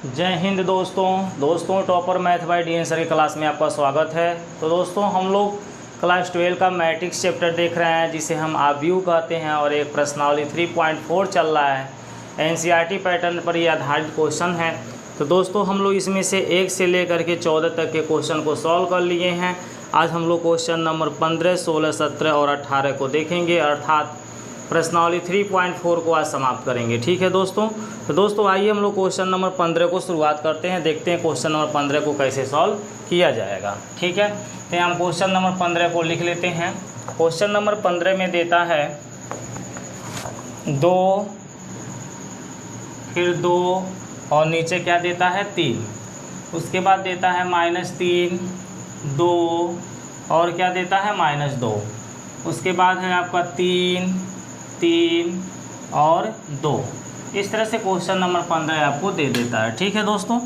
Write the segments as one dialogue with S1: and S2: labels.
S1: जय हिंद दोस्तों topper math by D N sir की क्लास में आपका स्वागत है। तो दोस्तों हम लोग क्लास 12 का मैट्रिक्स चैप्टर देख रहे हैं जिसे हम आव्यूह कहते हैं और एक प्रश्नावली 3.4 चल रहा है। एनसीईआरटी पैटर्न पर ये आधारित क्वेश्चन है। तो दोस्तों हम लोग इसमें से 1 से लेकर के 14 तक के क्वेश्चन को सॉल्व कर लिए हैं। आज हम लोग क्वेश्चन नंबर 15, 16, 17 और 18 को देखेंगे, अर्थात प्रश्नावली 3.4 को आज समाप्त करेंगे। ठीक है दोस्तों। तो दोस्तों आइए हम लोग क्वेश्चन नंबर 15 को शुरुआत करते हैं, देखते हैं क्वेश्चन नंबर 15 को कैसे सॉल्व किया जाएगा। ठीक है, तो हम क्वेश्चन नंबर 15 को लिख लेते हैं। क्वेश्चन नंबर 15 में देता है 2, फिर 2 और नीचे क्या देता है 3, उसके बाद देता है -3, 2 और क्या देता है -2, उसके बाद है आपका 3 और 2। इस तरह से क्वेश्चन नंबर 15 आपको दे देता है। ठीक है दोस्तों।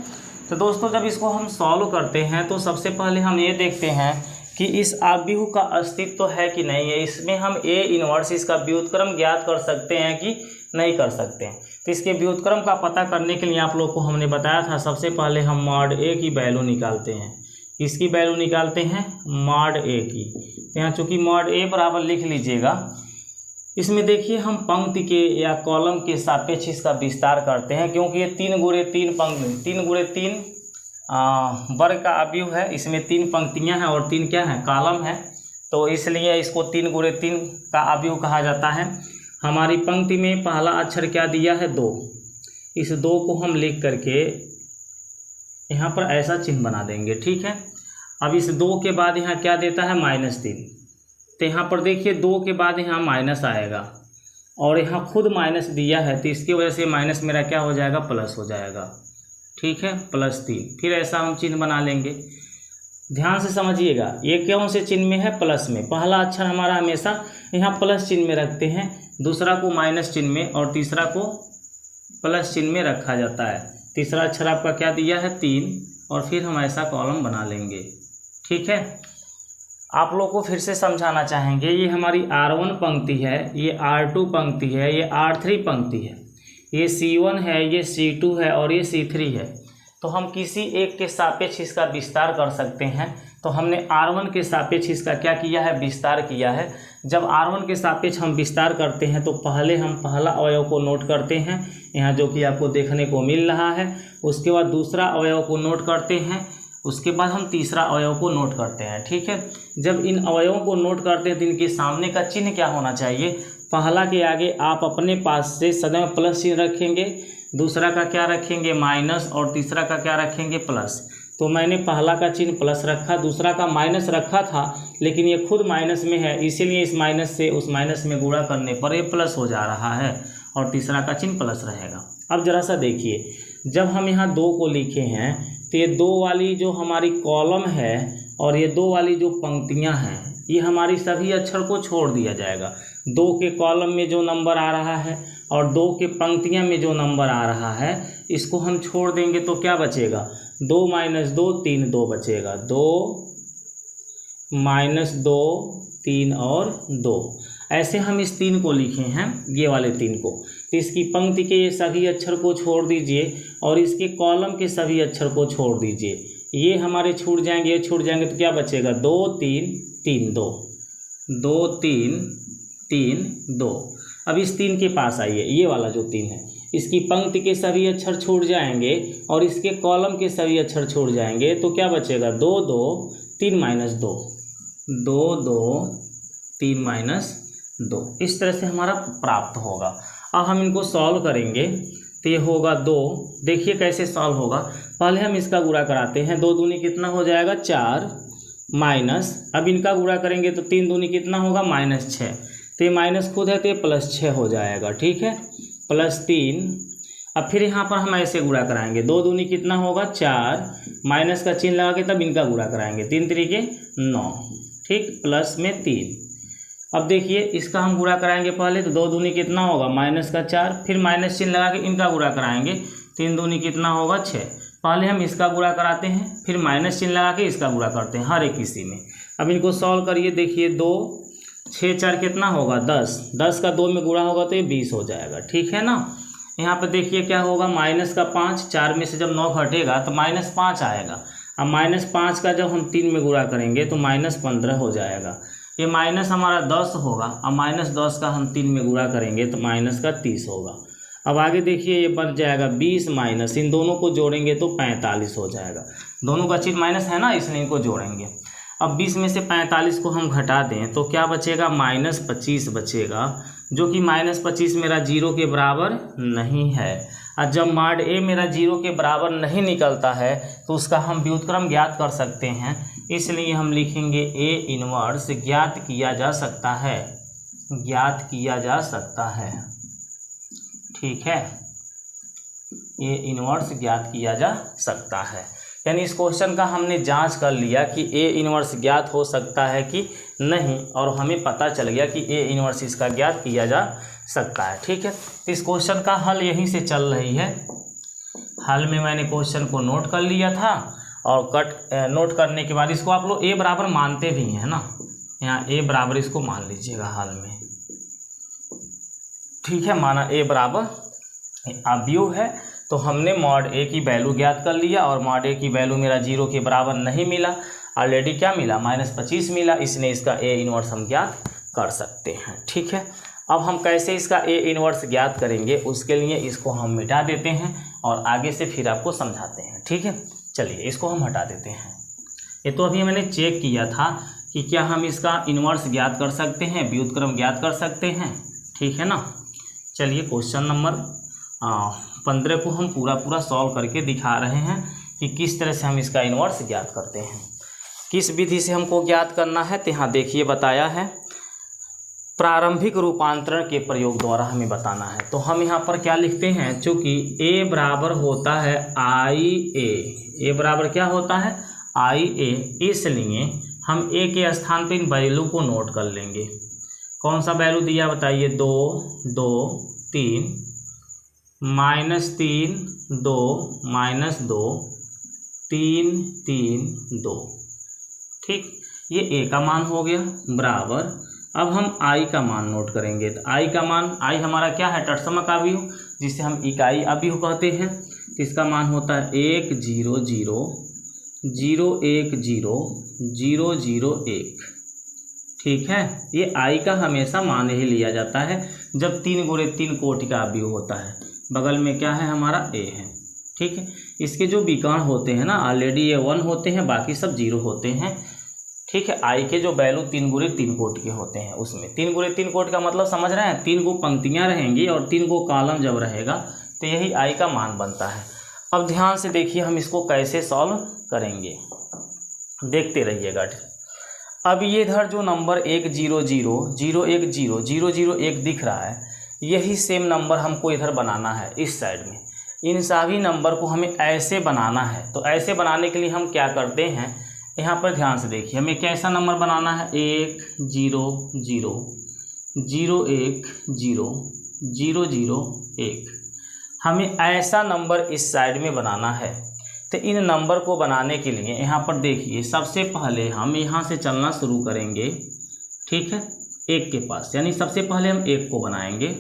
S1: तो दोस्तों जब इसको हम सॉल्व करते हैं तो सबसे पहले हम ये देखते हैं कि इस आव्यूह का अस्तित्व तो है कि नहीं है। इसमें हम ए इनवर्स इसका व्युत्क्रम ज्ञात कर सकते हैं कि नहीं कर सकते हैं। तो इसके व्युत्क्रम का पता करने के लिए आप लोग को हमने बताया था, सबसे पहले हम मॉड ए की वैल्यू निकालते हैं। इसकी वैल्यू निकालते हैं मॉड ए की। तो यहाँ चूँकि मॉड ए बराबर लिख लीजिएगा, इसमें देखिए हम पंक्ति के या कॉलम के सापेक्ष इसका विस्तार करते हैं, क्योंकि ये 3 × 3 पंक्ति 3 × 3 वर्ग का आव्यूह है। इसमें 3 पंक्तियां हैं और 3 क्या है कॉलम है, तो इसलिए इसको 3 × 3 का आव्यूह कहा जाता है। हमारी पंक्ति में पहला अक्षर क्या दिया है 2, इस 2 को हम लिख करके यहाँ पर ऐसा चिन्ह बना देंगे। ठीक है, अब इस 2 के बाद यहाँ क्या देता है -3, तो यहाँ पर देखिए 2 के बाद यहाँ माइनस आएगा और यहाँ खुद माइनस दिया है, तो इसकी वजह से माइनस मेरा क्या हो जाएगा प्लस हो जाएगा। ठीक है, +3, फिर ऐसा हम चिन्ह बना लेंगे। ध्यान से समझिएगा, ये कौन से चिन्ह में है प्लस में। पहला अक्षर हमारा हमेशा यहाँ प्लस चिन्ह में रखते हैं, दूसरा को माइनस चिन्ह में और तीसरा को प्लस चिन्ह में रखा जाता है। तीसरा अक्षर आपका क्या दिया है 3 और फिर हम ऐसा कॉलम बना लेंगे। ठीक है, आप लोग को फिर से समझाना चाहेंगे, ये हमारी R1 पंक्ति है, ये R2 पंक्ति है, ये R3 पंक्ति है, ये C1 है, ये C2 है और ये C3 है। तो हम किसी एक के सापेक्ष इसका विस्तार कर सकते हैं। तो हमने R1 के सापेक्ष इसका क्या किया है विस्तार किया है। जब R1 के सापेक्ष हम विस्तार करते हैं तो पहले हम पहला अवयव को नोट करते हैं, यहाँ जो कि आपको देखने को मिल रहा है। उसके बाद दूसरा अवयव को नोट करते हैं, उसके बाद हम तीसरा अवयव को नोट करते हैं। ठीक है, जब इन अवयवों को नोट करते हैं तो इनके सामने का चिन्ह क्या होना चाहिए। पहला के आगे आप अपने पास से सदैव प्लस चिन्ह रखेंगे, दूसरा का क्या रखेंगे माइनस और तीसरा का क्या रखेंगे प्लस। तो मैंने पहला का चिन्ह प्लस रखा, दूसरा का माइनस रखा था, लेकिन ये खुद माइनस में है, इसीलिए इस माइनस से उस माइनस में गुणा करने पर ये प्लस हो जा रहा है और तीसरा का चिन्ह प्लस रहेगा। अब जरा सा देखिए, जब हम यहाँ 2 को लिखे हैं तो ये 2 वाली जो हमारी कॉलम है और ये 2 वाली जो पंक्तियाँ हैं, ये हमारी सभी अक्षर को छोड़ दिया जाएगा। 2 के कॉलम में जो नंबर आ रहा है और 2 के पंक्तियाँ में जो नंबर आ रहा है, इसको हम छोड़ देंगे तो क्या बचेगा 2 - 2 3 2 बचेगा। 2 - 2 3 और 2, ऐसे हम इस 3 को लिखे हैं, ये वाले 3 को। तो इसकी पंक्ति के ये सभी अक्षर को छोड़ दीजिए और इसके कॉलम के सभी अक्षर को छोड़ दीजिए। ये हमारे छूट जाएंगे, ये छूट जाएंगे तो क्या बचेगा 2 3 3 2 2 3 3 2। अब इस 3 के पास आइए, ये वाला जो 3 है, इसकी पंक्ति के सभी अक्षर छूट जाएंगे और इसके कॉलम के सभी अक्षर छूट जाएंगे, तो क्या बचेगा 2 2 3 - 2 2 2 3 - 2। इस तरह से हमारा प्राप्त होगा। अब हम इनको सॉल्व करेंगे तो ये होगा 2। देखिए कैसे सॉल्व होगा, पहले हम इसका गुणा कराते हैं। 2 दूनी कितना हो जाएगा 4 माइनस, अब इनका गुणा करेंगे तो 3 दूनी कितना होगा -6, तो ये माइनस खुद है तो ये +6 हो जाएगा। ठीक है, +3। अब फिर यहाँ पर हम ऐसे गुणा कराएंगे, 2 दूनी कितना होगा 4, माइनस का चिन्ह लगा के तब इनका गुणा कराएंगे, 3 3 9। ठीक, प्लस में 3। अब देखिए इसका हम गुणा कराएंगे पहले, तो 2 दूनी कितना होगा -4, फिर माइनस चिन्ह लगा के इनका गुणा कराएंगे, 3 दूनी कितना होगा 6। पहले हम इसका गुणा कराते हैं, फिर माइनस चिन्ह लगा के इसका गुणा करते हैं, हर एक किसी में। अब इनको सॉल्व करिए, देखिए 2 6 4 कितना होगा 10, 10 का 2 में गुणा होगा तो ये 20 हो जाएगा। ठीक है ना, यहाँ पर देखिए क्या होगा, माइनस का 5, 4 में से जब 9 घटेगा तो -5 आएगा। अब -5 का जब हम 3 में गुणा करेंगे तो -15 हो जाएगा। ये माइनस हमारा 10 होगा। अब -10 का हम 3 में गुणा करेंगे तो माइनस का 30 होगा। अब आगे देखिए ये बन जाएगा 20 माइनस, इन दोनों को जोड़ेंगे तो 45 हो जाएगा। दोनों का चिन्ह माइनस है ना, इसलिए इनको जोड़ेंगे। अब 20 में से 45 को हम घटा दें तो क्या बचेगा, -25 बचेगा, जो कि -25 मेरा 0 के बराबर नहीं है। और जब मॉड ए मेरा 0 के बराबर नहीं निकलता है तो उसका हम व्युत्क्रम ज्ञात कर सकते हैं, इसलिए हम लिखेंगे ए इनवर्स ज्ञात किया जा सकता है, ज्ञात किया जा सकता है। ठीक है, ए इनवर्स ज्ञात किया जा सकता है। यानी इस क्वेश्चन का हमने जांच कर लिया कि ए इनवर्स ज्ञात हो सकता है कि नहीं, और हमें पता चल गया कि ए इनवर्स इसका ज्ञात किया जा सकता है। ठीक है, तो इस क्वेश्चन का हल यहीं से चल रही है। हल में मैंने क्वेश्चन को नोट कर लिया था, और नोट करने के बाद इसको आप लोग ए बराबर मानते भी हैं ना, यहाँ ए बराबर इसको मान लीजिएगा हल में। ठीक है, माना ए बराबर अवयव है, तो हमने मॉड ए की वैल्यू ज्ञात कर लिया, और मॉड ए की वैल्यू मेरा 0 के बराबर नहीं मिला, ऑलरेडी क्या मिला, -25 मिला, इसलिए इसका ए इनवर्स हम ज्ञात कर सकते हैं। ठीक है, अब हम कैसे इसका ए इनवर्स ज्ञात करेंगे, उसके लिए इसको हम मिटा देते हैं और आगे से फिर आपको समझाते हैं। ठीक है, चलिए इसको हम हटा देते हैं। ये तो अभी मैंने चेक किया था कि क्या हम इसका इनवर्स ज्ञात कर सकते हैं, व्युत्क्रम ज्ञात कर सकते हैं। ठीक है ना, चलिए क्वेश्चन नंबर 15 को हम पूरा सॉल्व करके दिखा रहे हैं कि किस तरह से हम इसका इनवर्स ज्ञात करते हैं, किस विधि से हमको ज्ञात करना है। तो यहाँ देखिए बताया है, प्रारंभिक रूपांतरण के प्रयोग द्वारा हमें बताना है। तो हम यहाँ पर क्या लिखते हैं, चूँकि ए बराबर होता है ए बराबर क्या होता है, IA, इसलिए हम ए के स्थान पर इन वैल्यू को नोट कर लेंगे। कौन सा वैल्यू दिया बताइए, 2 2 3 -3 2 -2 3 3 2। ठीक, ये ए का मान हो गया बराबर। अब हम आई का मान नोट करेंगे। तो आई का मान, आई हमारा क्या है, तत्समक अवयव, जिसे हम इकाई अवयव कहते हैं। तो इसका मान होता है 1 0 0 0 1 0 0 0 1। ठीक है, ये आई का हमेशा मान ही लिया जाता है जब 3 गुणे 3 कोटि का अवयव होता है। बगल में क्या है हमारा ए है। ठीक है, इसके जो विकर्ण होते हैं ना, ऑलरेडी ये 1 होते हैं, बाकी सब 0 होते हैं। ठीक है, आई के जो वैल्यू 3 गुणे 3 कोटि के होते हैं, उसमें 3 गुणे 3 कोटि का मतलब समझ रहे हैं, 3 को पंक्तियाँ रहेंगी और 3 को कॉलम जब रहेगा तो यही आई का मान बनता है। अब ध्यान से देखिए हम इसको कैसे सॉल्व करेंगे, देखते रहिएगा। अब ये इधर जो नंबर 1 0 0 0 1 0 0 0 1 दिख रहा है, यही सेम नंबर हमको इधर बनाना है इस साइड में। इन सभी नंबर को हमें ऐसे बनाना है। तो ऐसे बनाने के लिए हम क्या करते हैं, यहाँ पर ध्यान से देखिए, हमें कैसा नंबर बनाना है, 1 0 0 0 1 0 0 0 1। हमें ऐसा नंबर इस साइड में बनाना है। तो इन नंबर को बनाने के लिए यहाँ पर देखिए, सबसे पहले हम यहाँ से चलना शुरू करेंगे। ठीक है, 1 के पास, यानी सबसे पहले हम 1 को बनाएंगे,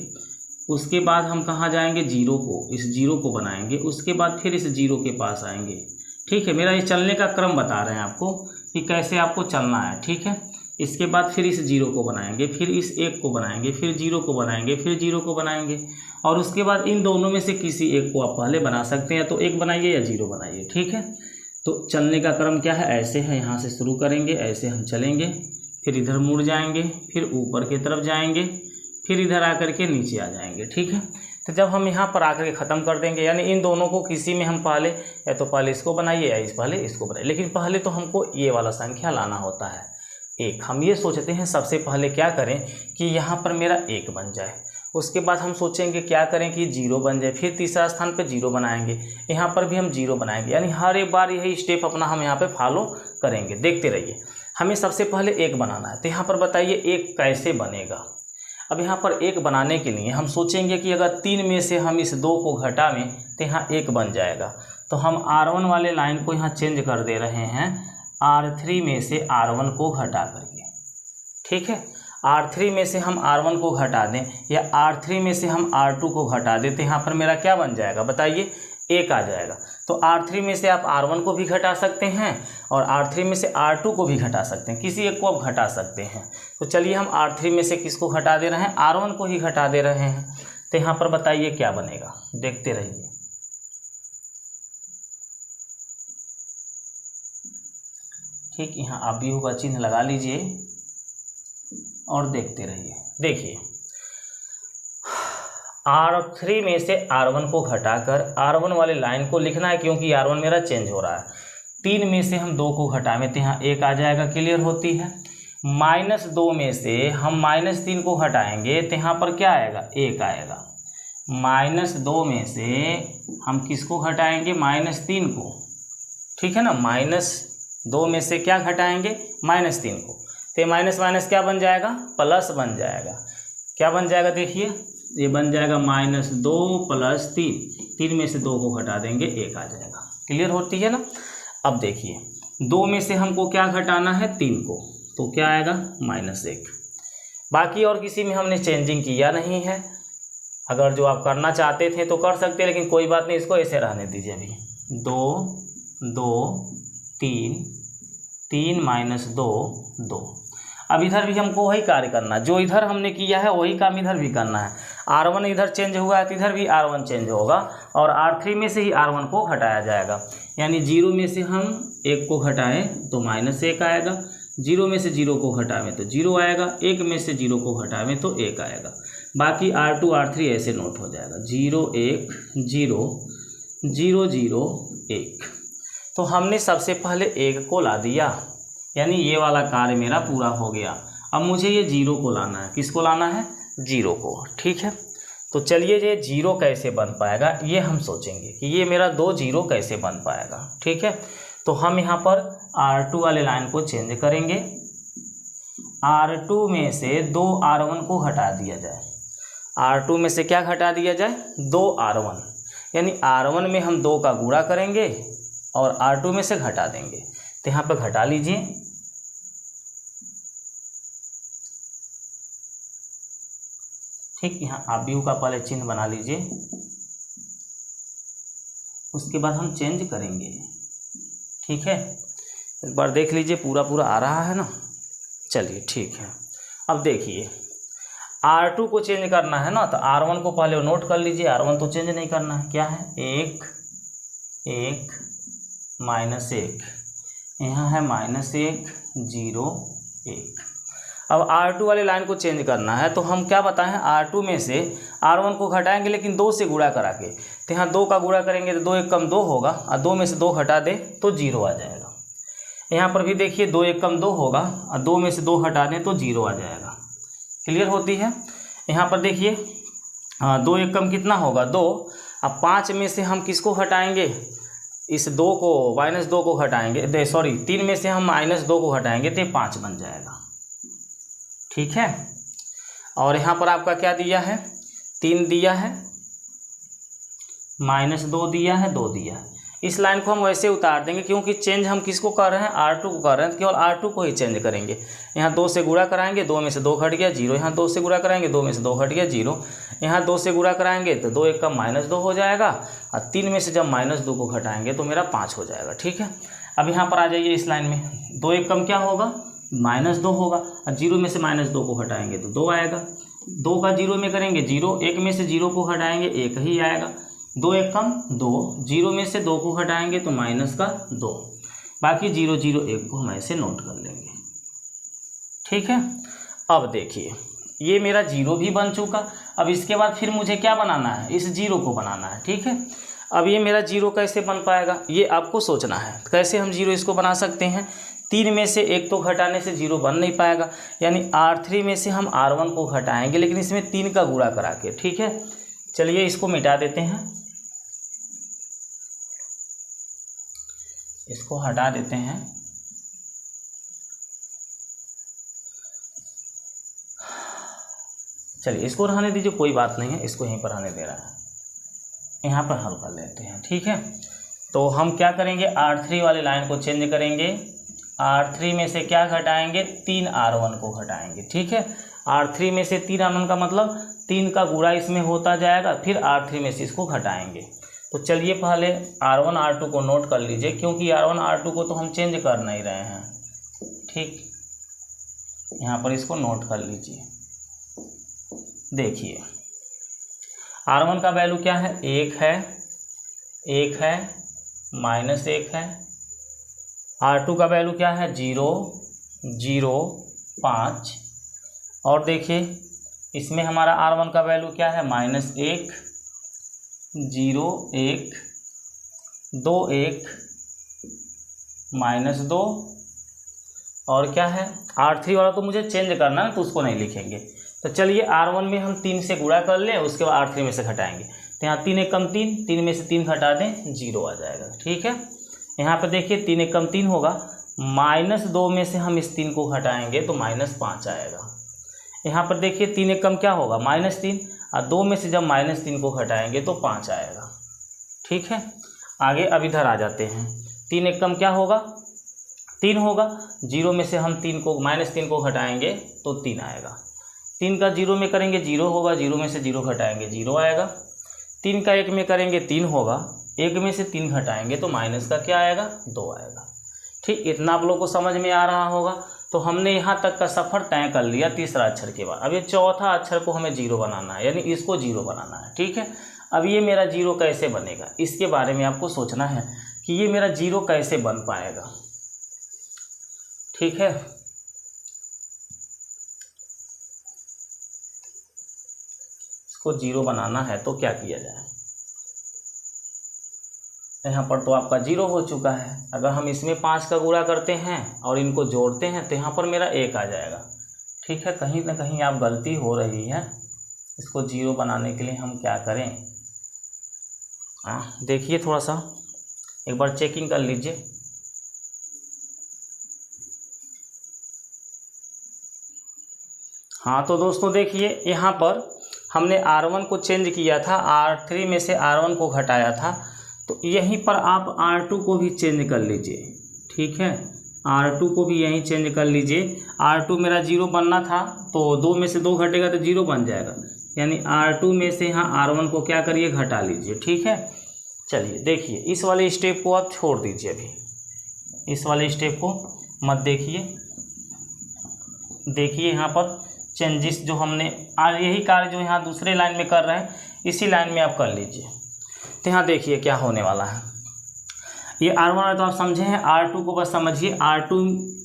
S1: उसके बाद हम कहाँ जाएंगे, 0 को, इस 0 को बनाएंगे, उसके बाद फिर इस 0 के पास आएंगे। ठीक है, मेरा ये चलने का क्रम बता रहे हैं आपको कि कैसे आपको चलना है। ठीक है, इसके बाद फिर इस 0 को बनाएंगे, फिर इस 1 को बनाएंगे, फिर 0 को बनाएंगे, फिर 0 को बनाएंगे, और उसके बाद इन दोनों में से किसी एक को आप पहले बना सकते हैं। तो 1 बनाइए या 0 बनाइए। ठीक है, तो चलने का क्रम क्या है, ऐसे है, यहाँ से शुरू करेंगे, ऐसे हम चलेंगे, फिर इधर मुड़ जाएंगे, फिर ऊपर की तरफ जाएंगे, फिर इधर आकर के नीचे आ जाएंगे। ठीक है, तो जब हम यहाँ पर आकर के ख़त्म कर देंगे, यानी इन दोनों को किसी में हम पहले, या तो पहले इसको बनाइए या पहले इसको बनाइए, लेकिन पहले तो हमको ये वाला संख्या लाना होता है 1। हम ये सोचते हैं सबसे पहले क्या करें कि यहाँ पर मेरा 1 बन जाए, उसके बाद हम सोचेंगे क्या करें कि 0 बन जाए, फिर तीसरा स्थान पे 0 बनाएंगे, यहाँ पर भी हम 0 बनाएंगे, यानी हर एक बार यही स्टेप अपना हम यहाँ पे फॉलो करेंगे। देखते रहिए, हमें सबसे पहले 1 बनाना है। तो यहाँ पर बताइए 1 कैसे बनेगा। अब यहाँ पर 1 बनाने के लिए हम सोचेंगे कि अगर 3 में से हम इस 2 को घटावें तो यहाँ 1 बन जाएगा। तो हम R1 वाले लाइन को यहाँ चेंज कर दे रहे हैं, R3 में से R1 को घटा करके। ठीक है, R3 में से हम R1 को घटा दें या R3 में से हम R2 को घटा दें तो यहाँ पर मेरा क्या बन जाएगा बताइए, 1 आ जाएगा। तो R3 में से आप R1 को भी घटा सकते हैं और R3 में से R2 को भी घटा सकते हैं, किसी एक को आप घटा सकते हैं। तो चलिए हम R3 में से किसको घटा दे रहे हैं, R1 को ही घटा दे रहे हैं। तो यहाँ पर बताइए क्या बनेगा, देखते रहिए। ठीक, यहाँ आप भी का चिन्ह लगा लीजिए और देखते रहिए। देखिए R3 में से R1 को घटाकर R1 वाले लाइन को लिखना है, क्योंकि R1 मेरा चेंज हो रहा है। 3 में से हम 2 को घटाएं तो यहाँ 1 आ जाएगा, क्लियर होती है। -2 में से हम -3 को घटाएंगे तो यहाँ पर क्या आएगा, 1 आएगा। -2 में से हम किसको घटाएंगे, -3 को, ठीक है ना। -2 में से क्या घटाएंगे, -3 को, तो माइनस माइनस क्या बन जाएगा, प्लस बन जाएगा। क्या बन जाएगा देखिए, ये बन जाएगा -2 + 3, 3 में से 2 को घटा देंगे 1 आ जाएगा, क्लियर होती है ना। अब देखिए 2 में से हमको क्या घटाना है, 3 को, तो क्या आएगा -1। बाकी और किसी में हमने चेंजिंग किया नहीं है। अगर जो आप करना चाहते थे तो कर सकते हैं, लेकिन कोई बात नहीं, इसको ऐसे रहने दीजिए। अभी 2 2 3 3 -2 2। अब इधर भी हमको वही कार्य करना है, जो इधर हमने किया है वही काम इधर भी करना है। R1 इधर चेंज हुआ है तो इधर भी R1 चेंज होगा और R3 में से ही R1 को घटाया जाएगा। यानी 0 में से हम 1 को घटाएं तो -1 आएगा, 0 में से 0 को घटाएं तो 0 आएगा, 1 में से 0 को घटाएं तो 1 आएगा। बाकी R2 R3 ऐसे नोट हो जाएगा, 0 1 0 0 0 1। तो हमने सबसे पहले 1 को ला दिया, यानी ये वाला कार्य मेरा पूरा हो गया। अब मुझे ये 0 को लाना है, किसको लाना है, 0 को, ठीक है। तो चलिए ये 0 कैसे बन पाएगा ये हम सोचेंगे कि ये मेरा 2 0 कैसे बन पाएगा, ठीक है। तो हम यहाँ पर R2 वाले लाइन को चेंज करेंगे। R2 में से 2 R1 को हटा दिया जाए। R2 में से क्या घटा दिया जाए, 2 R1, यानी R1 में हम 2 का गुणा करेंगे और R2 में से घटा देंगे। तो यहाँ पर घटा लीजिए, ठीक। यहाँ आप भी का पहले चिन्ह बना लीजिए, उसके बाद हम चेंज करेंगे, ठीक है। एक बार देख लीजिए पूरा पूरा आ रहा है ना, चलिए ठीक है। अब देखिए R2 को चेंज करना है ना, तो R1 को पहले नोट कर लीजिए। R1 तो चेंज नहीं करना है, क्या है, 1 1 -1, यहाँ है -1 0 1। अब R2 वाले लाइन को चेंज करना है तो हम क्या बताएं, R2 में से R1 को घटाएंगे लेकिन 2 से गुणा करा के। तो यहाँ 2 का गुणा करेंगे तो 2 1 कम 2 होगा और 2 में से 2 घटा दे तो 0 आ जाएगा। यहाँ पर भी देखिए 2 1 कम 2 होगा और 2 में से 2 हटा दें तो 0 आ जाएगा, क्लियर होती है। यहाँ पर देखिए 2 1 कम कितना होगा, 2। अब 5 में से हम किसको हटाएंगे, इस 2 को, -2 को हटाएंगे, सॉरी 3 में से हम -2 को हटाएंगे तो 5 बन जाएगा, ठीक है। और यहाँ पर आपका क्या दिया है, 3 दिया है, -2 दिया है, 2 दिया है। इस लाइन को हम वैसे उतार देंगे क्योंकि चेंज हम किसको कर रहे हैं, R2 को कर रहे हैं, तो केवल R2 को ही चेंज करेंगे। यहाँ 2 से गुणा कराएंगे, 2 में से 2 घट गया 0। यहाँ 2 से गुणा कराएंगे, 2 में से 2 घट गया 0। यहाँ 2 से गुणा कराएंगे तो 2 1 का -2 हो जाएगा और 3 में से जब -2 को घटाएंगे तो मेरा 5 हो जाएगा, ठीक है। अब यहाँ पर आ जाइए इस लाइन में, 2 1 कम क्या होगा, -2 होगा और 0 में से -2 को हटाएंगे तो 2 आएगा। 2 का 0 में करेंगे 0, 1 में से 0 को हटाएंगे 1 ही आएगा। 2 1 कम 2, 0 में से 2 को हटाएंगे तो -2, बाकी 0 0 1 को हम ऐसे नोट कर लेंगे, ठीक है। अब देखिए ये मेरा 0 भी बन चुका। अब इसके बाद फिर मुझे क्या बनाना है, इस 0 को बनाना है, ठीक है। अब ये मेरा 0 कैसे बन पाएगा ये आपको सोचना है, कैसे हम 0 इसको बना सकते हैं। 3 में से 1 तो घटाने से 0 बन नहीं पाएगा, यानी R3 में से हम R1 को घटाएंगे लेकिन इसमें 3 का गुणा करा के, ठीक है। चलिए इसको मिटा देते हैं, इसको हटा देते हैं। चलिए इसको रहने दीजिए, कोई बात नहीं है, इसको यहीं पर रहने दे रहा है, यहाँ पर हल कर लेते हैं, ठीक है। तो हम क्या करेंगे, R3 वाले लाइन को चेंज करेंगे। R3 में से क्या घटाएंगे, 3 R1 को घटाएंगे, ठीक है। R3 में से 3 R1 का मतलब 3 का गुणा इसमें होता जाएगा, फिर R3 में से इसको घटाएंगे। तो चलिए पहले R1 R2 को नोट कर लीजिए, क्योंकि R1 R2 को तो हम चेंज कर नहीं रहे हैं। ठीक, यहाँ पर इसको नोट कर लीजिए। देखिए R1 का वैल्यू क्या है, 1 है, 1 है, -1 है। R2 का वैल्यू क्या है, 0, 0, 5। और देखिए इसमें हमारा R1 का वैल्यू क्या है, -1, 0, 1, 2, 1, -2। और क्या है, R3 वाला तो मुझे चेंज करना है तो उसको नहीं लिखेंगे। तो चलिए R1 में हम 3 से गुणा कर लें, उसके बाद R3 में से घटाएंगे। तो यहाँ 3 एकम 3, 3 में से 3 घटा दें, 0 आ जाएगा। ठीक है, यहाँ पर देखिए 3 एकम 3 होगा, -2 में से हम इस 3 को घटाएंगे तो -5 आएगा। यहाँ पर देखिए 3 एकम क्या होगा, -3, और 2 में से जब -3 को घटाएंगे तो 5 आएगा। ठीक है, आगे अब इधर आ जाते हैं। 3 एकम क्या होगा, 3 होगा। 0 में से हम -3 को घटाएंगे तो 3 आएगा। 3 का 0 में करेंगे 0 होगा, 0 में से 0 घटाएंगे 0 आएगा। 3 का 1 में करेंगे 3 होगा, 1 में से 3 घटाएंगे तो माइनस का क्या आएगा, 2 आएगा। ठीक, इतना आप लोग को समझ में आ रहा होगा। तो हमने यहाँ तक का सफ़र तय कर लिया तीसरा अक्षर के बाद। अब ये चौथा अक्षर को हमें 0 बनाना है, यानी इसको 0 बनाना है। ठीक है, अब ये मेरा 0 कैसे बनेगा, इसके बारे में आपको सोचना है कि ये मेरा 0 कैसे बन पाएगा। ठीक है, इसको 0 बनाना है तो क्या किया जाए। यहाँ पर तो आपका 0 हो चुका है। अगर हम इसमें 5 का गुणा करते हैं और इनको जोड़ते हैं तो यहाँ पर मेरा 1 आ जाएगा। ठीक है, कहीं ना कहीं आप गलती हो रही है। इसको 0 बनाने के लिए हम क्या करें, देखिए थोड़ा सा एक बार चेकिंग कर लीजिए। हाँ, तो दोस्तों देखिए यहाँ पर हमने R1 को चेंज किया था, R3 में से R1 को घटाया था, तो यहीं पर आप R2 को भी चेंज कर लीजिए। ठीक है, R2 को भी यहीं चेंज कर लीजिए। R2 मेरा 0 बनना था, तो 2 में से 2 घटेगा तो 0 बन जाएगा, यानी R2 में से यहाँ R1 को क्या करिए, घटा लीजिए। ठीक है, चलिए देखिए इस वाले स्टेप को आप छोड़ दीजिए, अभी इस वाले स्टेप को मत देखिए। देखिए यहाँ पर चेंजेस जो हमने यही कार्य जो यहाँ दूसरे लाइन में कर रहे हैं, इसी लाइन में आप कर लीजिए। तो यहाँ देखिए क्या होने वाला है। ये R1 है तो आप समझे हैं, R2 को बस समझिए, R2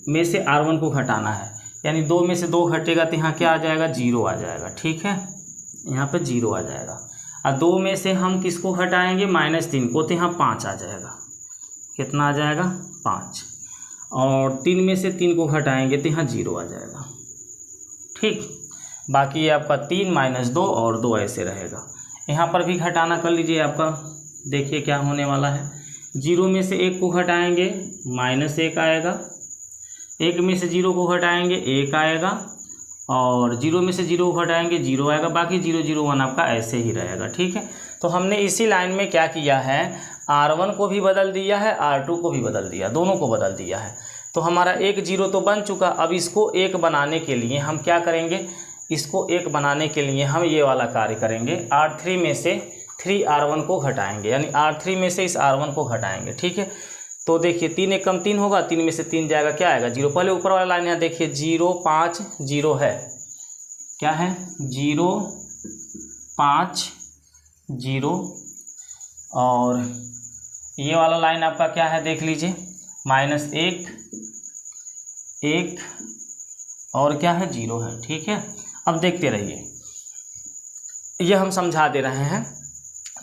S1: में से R1 को घटाना है, यानी 2 में से 2 घटेगा तो यहाँ क्या आ जाएगा, 0 आ जाएगा। ठीक है, यहाँ पे 0 आ जाएगा। और 2 में से हम किसको घटाएंगे, -3 को, तो यहाँ 5 आ जाएगा। कितना आ जाएगा, 5। और 3 में से 3 को घटाएंगे तो यहाँ 0 आ जाएगा। ठीक, बाकी ये आपका 3 - 2 और 2 ऐसे रहेगा। यहाँ पर भी घटाना कर लीजिए आपका। देखिए क्या होने वाला है, 0 में से 1 को घटाएंगे -1 आएगा, 1 में से 0 को घटाएंगे 1 आएगा, और 0 में से 0 को घटाएंगे 0 आएगा। बाकी 0, 0, 1 आपका ऐसे ही रहेगा। ठीक है, तो हमने इसी लाइन में क्या किया है, R1 को भी बदल दिया है, R2 को भी बदल दिया, दोनों को बदल दिया है। तो हमारा 1 0 तो बन चुका। अब इसको 1 बनाने के लिए हम क्या करेंगे, इसको 1 बनाने के लिए हम ये वाला कार्य करेंगे, R3 में से 3 R1 को घटाएंगे, यानी R3 में से इस R1 को घटाएंगे। ठीक है, तो देखिए 3 एकम 3 होगा, 3 में से 3 जाएगा, क्या आएगा, 0। पहले ऊपर वाला लाइन यहाँ देखिए 0 5 0 है, क्या है, 0 5 0। और ये वाला लाइन आपका क्या है, देख लीजिए, -1 1 और क्या है, 0 है। ठीक है, अब देखते रहिए, ये हम समझा दे रहे हैं।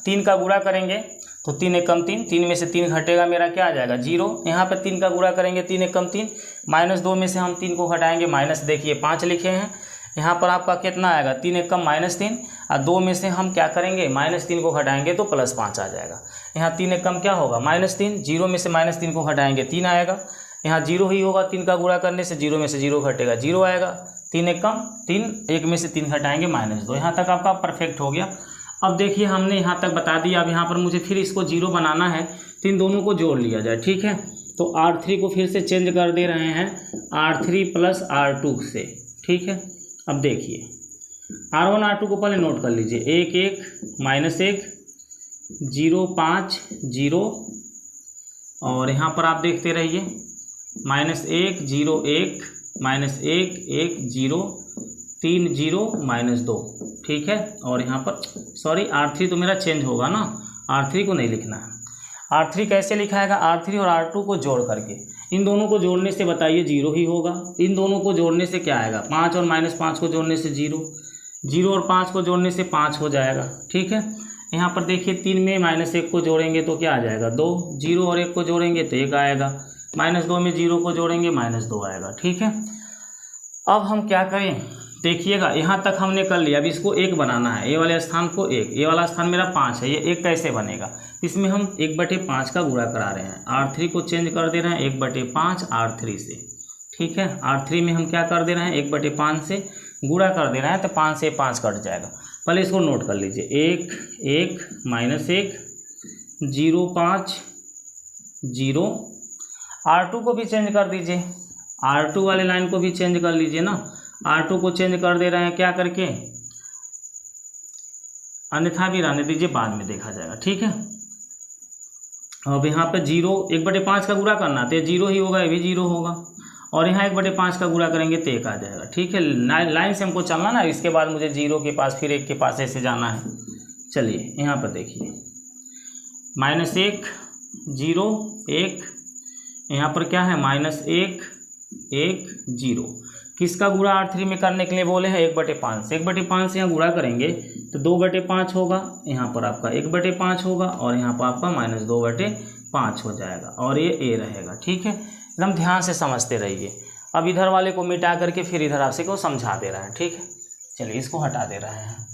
S1: 3 का गुणा करेंगे तो 3 एकम 3, 3 में से 3 घटेगा, मेरा क्या आ जाएगा, 0। यहाँ पे 3 का गुणा करेंगे 3 एकम 3, -2 में से हम 3 को घटाएंगे, माइनस देखिए 5 लिखे हैं। यहाँ पर आपका कितना आएगा, 3 एकम -3, और 2 में से हम क्या करेंगे, -3 को घटाएंगे तो +5 आ जाएगा। यहाँ 3 एकम क्या होगा, -3, 0 में से -3 को घटाएंगे 3 आएगा। यहाँ 0 ही होगा, 3 का गुणा करने से 0 में से 0 घटेगा 0 आएगा। 3 एकम 3, 1 में से 3 घटाएंगे -2। यहाँ तक आपका परफेक्ट हो गया। अब देखिए हमने यहाँ तक बता दिया। अब यहाँ पर मुझे फिर इसको 0 बनाना है, तो इन दोनों को जोड़ लिया जाए। ठीक है, तो R3 को फिर से चेंज कर दे रहे हैं, R3 + R2 से। ठीक है, अब देखिए R1 R2 को पहले नोट कर लीजिए, 1 1 -1 0 5 0, और यहाँ पर आप देखते रहिए -1 0 1 -1 1 0 3 0 -2, ठीक है। और यहाँ पर सॉरी R3 तो मेरा चेंज होगा ना, R3 को नहीं लिखना है। R3 कैसे लिखाएगा, R3 और R2 को जोड़ करके, इन दोनों को जोड़ने से बताइए 0 ही होगा। इन दोनों को जोड़ने से क्या आएगा, 5 और -5 को जोड़ने से 0, 0 और 5 को जोड़ने से 5 हो जाएगा, ठीक है। यहाँ पर देखिए 3 में -1 को जोड़ेंगे तो क्या आ जाएगा 2, 0 और 1 को जोड़ेंगे तो 1 आएगा, -2 में 0 को जोड़ेंगे -2 आएगा, ठीक है। अब हम क्या करें, देखिएगा यहाँ तक हमने कर लिया, अब इसको 1 बनाना है, ये वाले स्थान को 1, ये वाला स्थान मेरा 5 है, ये 1 कैसे बनेगा, इसमें हम 1/5 का गुणा करा रहे हैं, R3 को चेंज कर दे रहे हैं 1/5 R3 से, ठीक है। R3 में हम क्या कर दे रहे हैं 1/5 से गुणा कर दे रहे हैं, तो 5 से 5 कट जाएगा। पहले इसको नोट कर लीजिए, 1 1 -1 0 5 0। R2 को भी चेंज कर दीजिए, R2 वाले लाइन को भी चेंज कर लीजिए ना, R2 को चेंज कर दे रहे हैं क्या करके, अन्यथा भी रहने दीजिए, बाद में देखा जाएगा, ठीक है। अब यहाँ पे 0 1/5 का गुणा करना तो 0 ही होगा, ये भी 0 होगा, और यहाँ 1/5 का गुणा करेंगे तो 1 आ जाएगा, ठीक है। लाइन से हमको चलना ना, इसके बाद मुझे 0 के पास फिर 1 के पास ऐसे जाना है। चलिए यहाँ पर देखिए -1 0 1, यहाँ पर क्या है -1 1 0, किसका गुणा R3 में करने के लिए बोले हैं 1/5 से, 1/5 से यहाँ गुणा करेंगे तो 2/5 होगा, यहाँ पर आपका 1/5 होगा, और यहाँ पर आपका -2/5 हो जाएगा, और ये A रहेगा, ठीक है। एकदम ध्यान से समझते रहिए। अब इधर वाले को मिटा करके फिर इधर आपसे को समझा दे रहा है, ठीक है। चलिए इसको हटा दे रहे हैं।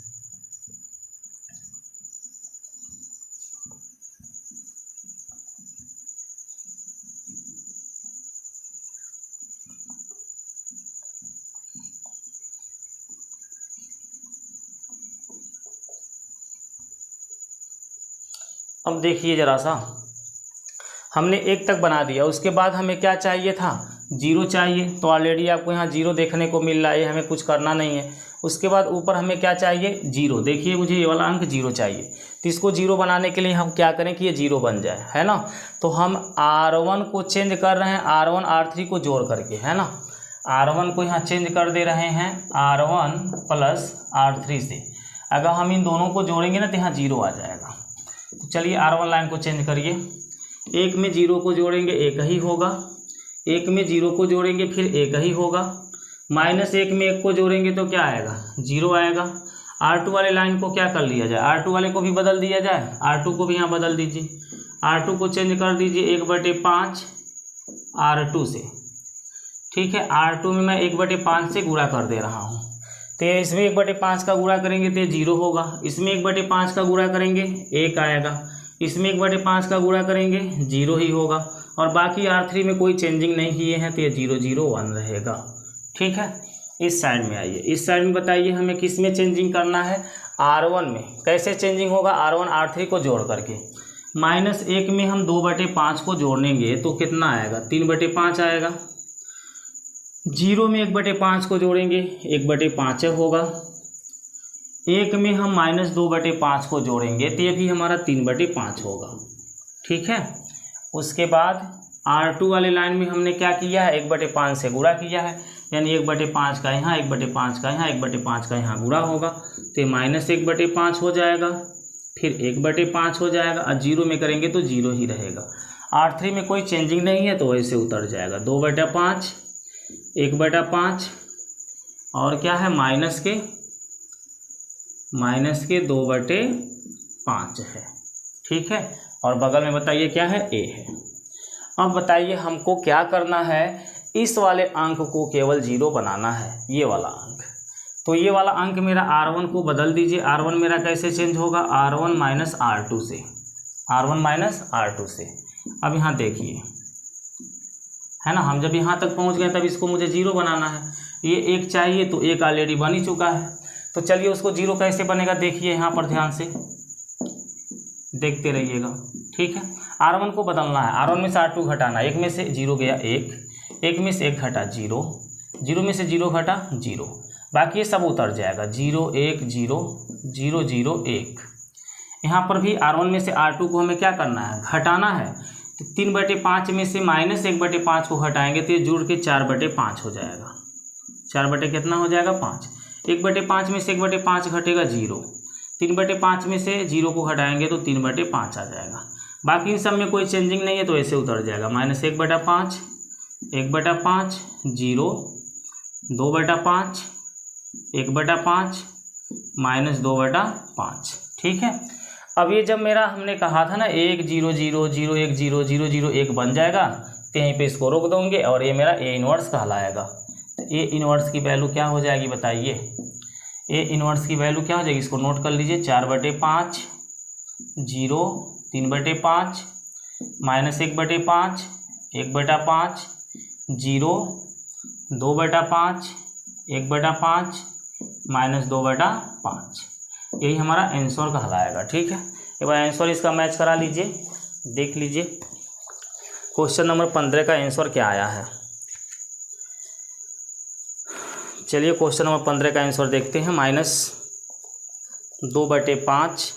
S1: अब देखिए ज़रा सा, हमने 1 तक बना दिया, उसके बाद हमें क्या चाहिए था 0 चाहिए, तो ऑलरेडी आपको यहाँ 0 देखने को मिल रहा है, हमें कुछ करना नहीं है। उसके बाद ऊपर हमें क्या चाहिए 0, देखिए मुझे ये वाला अंक 0 चाहिए, तो इसको 0 बनाने के लिए हम क्या करें कि ये 0 बन जाए, है ना। तो हम R1 को चेंज कर रहे हैं, R1 R3 को जोड़ करके, है ना। R1 को यहाँ चेंज कर दे रहे हैं R1 + R3 से, अगर हम इन दोनों को जोड़ेंगे ना तो यहाँ 0 आ जाएगा। तो चलिए R1 लाइन को चेंज करिए, 1 में 0 को जोड़ेंगे 1 ही होगा, 1 में 0 को जोड़ेंगे फिर 1 ही होगा, -1 में 1 को जोड़ेंगे तो क्या आएगा 0 आएगा। R2 वाले लाइन को क्या कर लिया जाए, R2 वाले को भी बदल दिया जाए, R2 को भी यहाँ बदल दीजिए, R2 को चेंज कर दीजिए 1/5 R2 से, ठीक है। R2 में मैं 1/5 से गुणा कर दे रहा हूँ, तो इसमें 1/5 का गुणा करेंगे तो 0 होगा, इसमें 1/5 का गुणा करेंगे 1 आएगा, इसमें 1/5 का गुणा करेंगे 0 ही होगा, और बाकी R3 में कोई चेंजिंग नहीं किए हैं तो ये 0 0 1 रहेगा, ठीक है। इस साइड में आइए, इस साइड में बताइए हमें किस में चेंजिंग करना है, R1 में। कैसे चेंजिंग होगा, R1 R3 को जोड़ करके, -1 में हम 2/5 को जोड़ेंगे तो कितना आएगा 3/5 आएगा, 0 में 1/5 को जोड़ेंगे 1/5 होगा, 1 में हम -2/5 को जोड़ेंगे तो ये भी हमारा 3/5 होगा, ठीक है। उसके बाद R2 वाले लाइन में हमने क्या किया है 1/5 से गुणा किया है, यानी 1/5 का यहाँ 1/5 का यहाँ 1/5 का यहाँ गुणा होगा तो -1/5 हो जाएगा, फिर 1/5 हो जाएगा, और 0 में करेंगे तो 0 ही रहेगा। R3 में कोई चेंजिंग नहीं है तो वैसे उतर जाएगा, 2/5 1/5 और क्या है माइनस के 2/5 है, ठीक है। और बगल में बताइए क्या है A है। अब बताइए हमको क्या करना है, इस वाले अंक को केवल 0 बनाना है, ये वाला अंक। तो ये वाला अंक मेरा R1 को बदल दीजिए, R1 मेरा कैसे चेंज होगा R1 - R2 से, R1 - R2 से। अब यहाँ देखिए, है ना, हम जब यहाँ तक पहुँच गए तब इसको मुझे 0 बनाना है, ये 1 चाहिए तो 1 ऑलरेडी बन ही चुका है। तो चलिए उसको 0 कैसे बनेगा देखिए, यहाँ पर ध्यान से देखते रहिएगा, ठीक है। R1 को बदलना है, R1 में से R2 घटाना, 1 में से 0 गया 1, 1 में से 1 घटा 0, 0 में से 0 घटा 0, बाकी ये सब उतर जाएगा 0 1 0 0 0 1। यहाँ पर भी R1 में से R2 को हमें क्या करना है, घटाना है। तो 3/5 में से -1/5 को घटाएंगे तो ये जुड़ के 4/5 हो जाएगा। 4 कितना हो जाएगा 5। 1/5 में से 1/5 घटेगा 0। 3/5 में से 0 को घटाएंगे तो 3/5 आ जाएगा। बाकी इन सब में कोई चेंजिंग नहीं है तो ऐसे उतर जाएगा -1/5 1/5 0 2/5 1/5 -2/5। ठीक है। अब ये जब मेरा हमने कहा था ना 1 0 0 0 1 0 0 0 1 बन जाएगा तो यहीं पे इसको रोक दोगे और ये मेरा A इनवर्स कहलाएगा। तो A इनवर्स की वैल्यू क्या हो जाएगी बताइए। A इनवर्स की वैल्यू क्या हो जाएगी, इसको नोट कर लीजिए। 4/5 0 3/5 -1/5 1/5 0 2/5 1/5 -2/5। यही हमारा आंसर कहलाएगा। ठीक है। एक बार आंसर इसका मैच करा लीजिए, देख लीजिए क्वेश्चन नंबर 15 का आंसर क्या आया है। चलिए क्वेश्चन नंबर 15 का आंसर देखते हैं। -2/5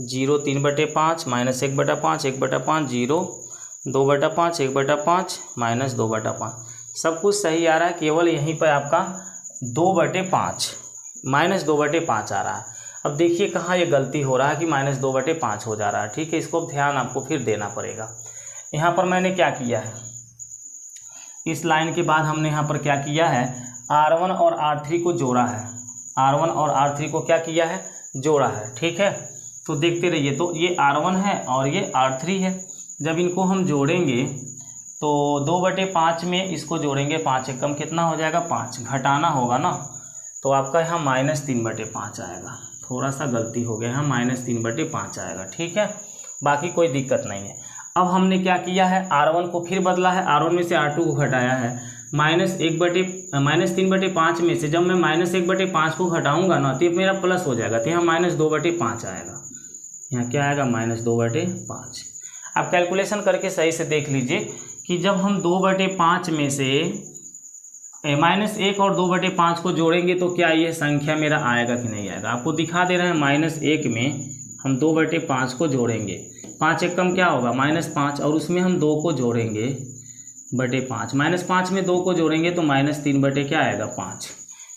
S1: 0 3/5 -1/5 1/5 0 2/5 1/5 -2/5। सब कुछ सही आ रहा है, केवल यहीं पर आपका 2/5 -2/5 आ रहा है। अब देखिए कहाँ ये गलती हो रहा है कि -2/5 हो जा रहा है। ठीक है, इसको ध्यान आपको फिर देना पड़ेगा। यहाँ पर मैंने क्या किया है, इस लाइन के बाद हमने यहाँ पर क्या किया है, R1 और R3 को जोड़ा है। R1 और R3 को क्या किया है, जोड़ा है। ठीक है, तो देखते रहिए। तो ये R1 है और ये R3 है। जब इनको हम जोड़ेंगे तो 2/5 में इसको जोड़ेंगे, 5 एकम कितना हो जाएगा 5, घटाना होगा ना, तो आपका यहाँ -3/5 आएगा। थोड़ा सा गलती हो गया, यहाँ -3/5 आएगा। ठीक है, बाकी कोई दिक्कत नहीं है। अब हमने क्या किया है, R1 को फिर बदला है, R1 में से R2 को घटाया है। -3/5 में से जब मैं -1/5 को घटाऊंगा ना तो मेरा प्लस हो जाएगा, तो यहाँ -2/5 आएगा। यहाँ क्या आएगा -2/5। आप कैलकुलेशन करके सही से देख लीजिए कि जब हम 2/5 में से -1 और 2/5 को जोड़ेंगे तो क्या ये संख्या मेरा आएगा कि नहीं आएगा। आपको दिखा दे रहे हैं -1 में हम 2/5 को जोड़ेंगे, 5 एकम क्या होगा -5, और उसमें हम 2 को जोड़ेंगे /5, -5 में 2 को जोड़ेंगे तो -3 क्या आएगा 5,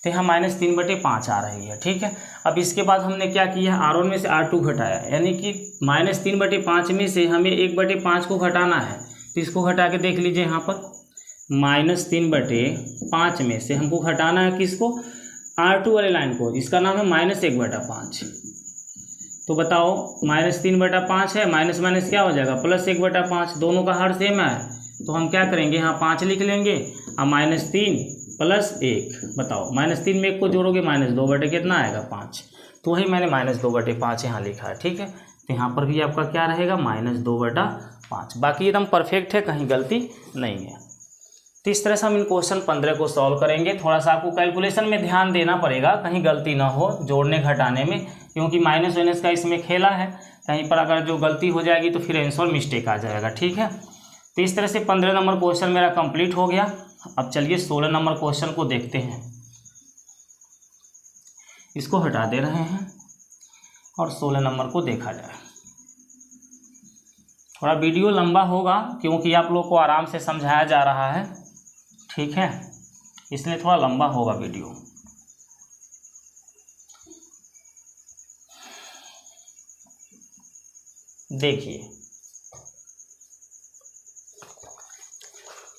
S1: तो यहाँ -3/5 आ रही है। ठीक है, अब इसके बाद हमने क्या किया, R1 में से R2 घटाया, यानी कि -3/5 में से हमें 1/5 को घटाना है। तो इसको घटा के देख लीजिए, यहाँ पर -3/5 में से हमको घटाना है किसको, R2 वाले लाइन को, इसका नाम है -1/5। तो बताओ -3/5 है, माइनस माइनस क्या हो जाएगा +1/5, दोनों का हर सेम है। तो हम क्या करेंगे, यहाँ 5 लिख लेंगे और -3 + 1, बताओ -3 में 1 को जोड़ोगे -2 कितना आएगा 5, तो वही मैंने -2/5 यहाँ लिखा है। ठीक है, तो यहाँ पर भी आपका क्या रहेगा -2/5। बाकी एकदम परफेक्ट है, कहीं गलती नहीं है। तो इस तरह से हम इन क्वेश्चन 15 को सॉल्व करेंगे। थोड़ा सा आपको कैलकुलेशन में ध्यान देना पड़ेगा, कहीं गलती ना हो जोड़ने घटाने में, क्योंकि माइनस वाइनस का इसमें खेला है। कहीं पर अगर जो गलती हो जाएगी तो फिर आंसर मिस्टेक आ जाएगा। ठीक है, तो इस तरह से 15 नंबर क्वेश्चन मेरा कंप्लीट हो गया। अब चलिए 16 नंबर क्वेश्चन को देखते हैं। इसको हटा दे रहे हैं और 16 नंबर को देखा जाए। थोड़ा वीडियो लंबा होगा क्योंकि आप लोग को आराम से समझाया जा रहा है। ठीक है, इसलिए थोड़ा लंबा होगा वीडियो। देखिए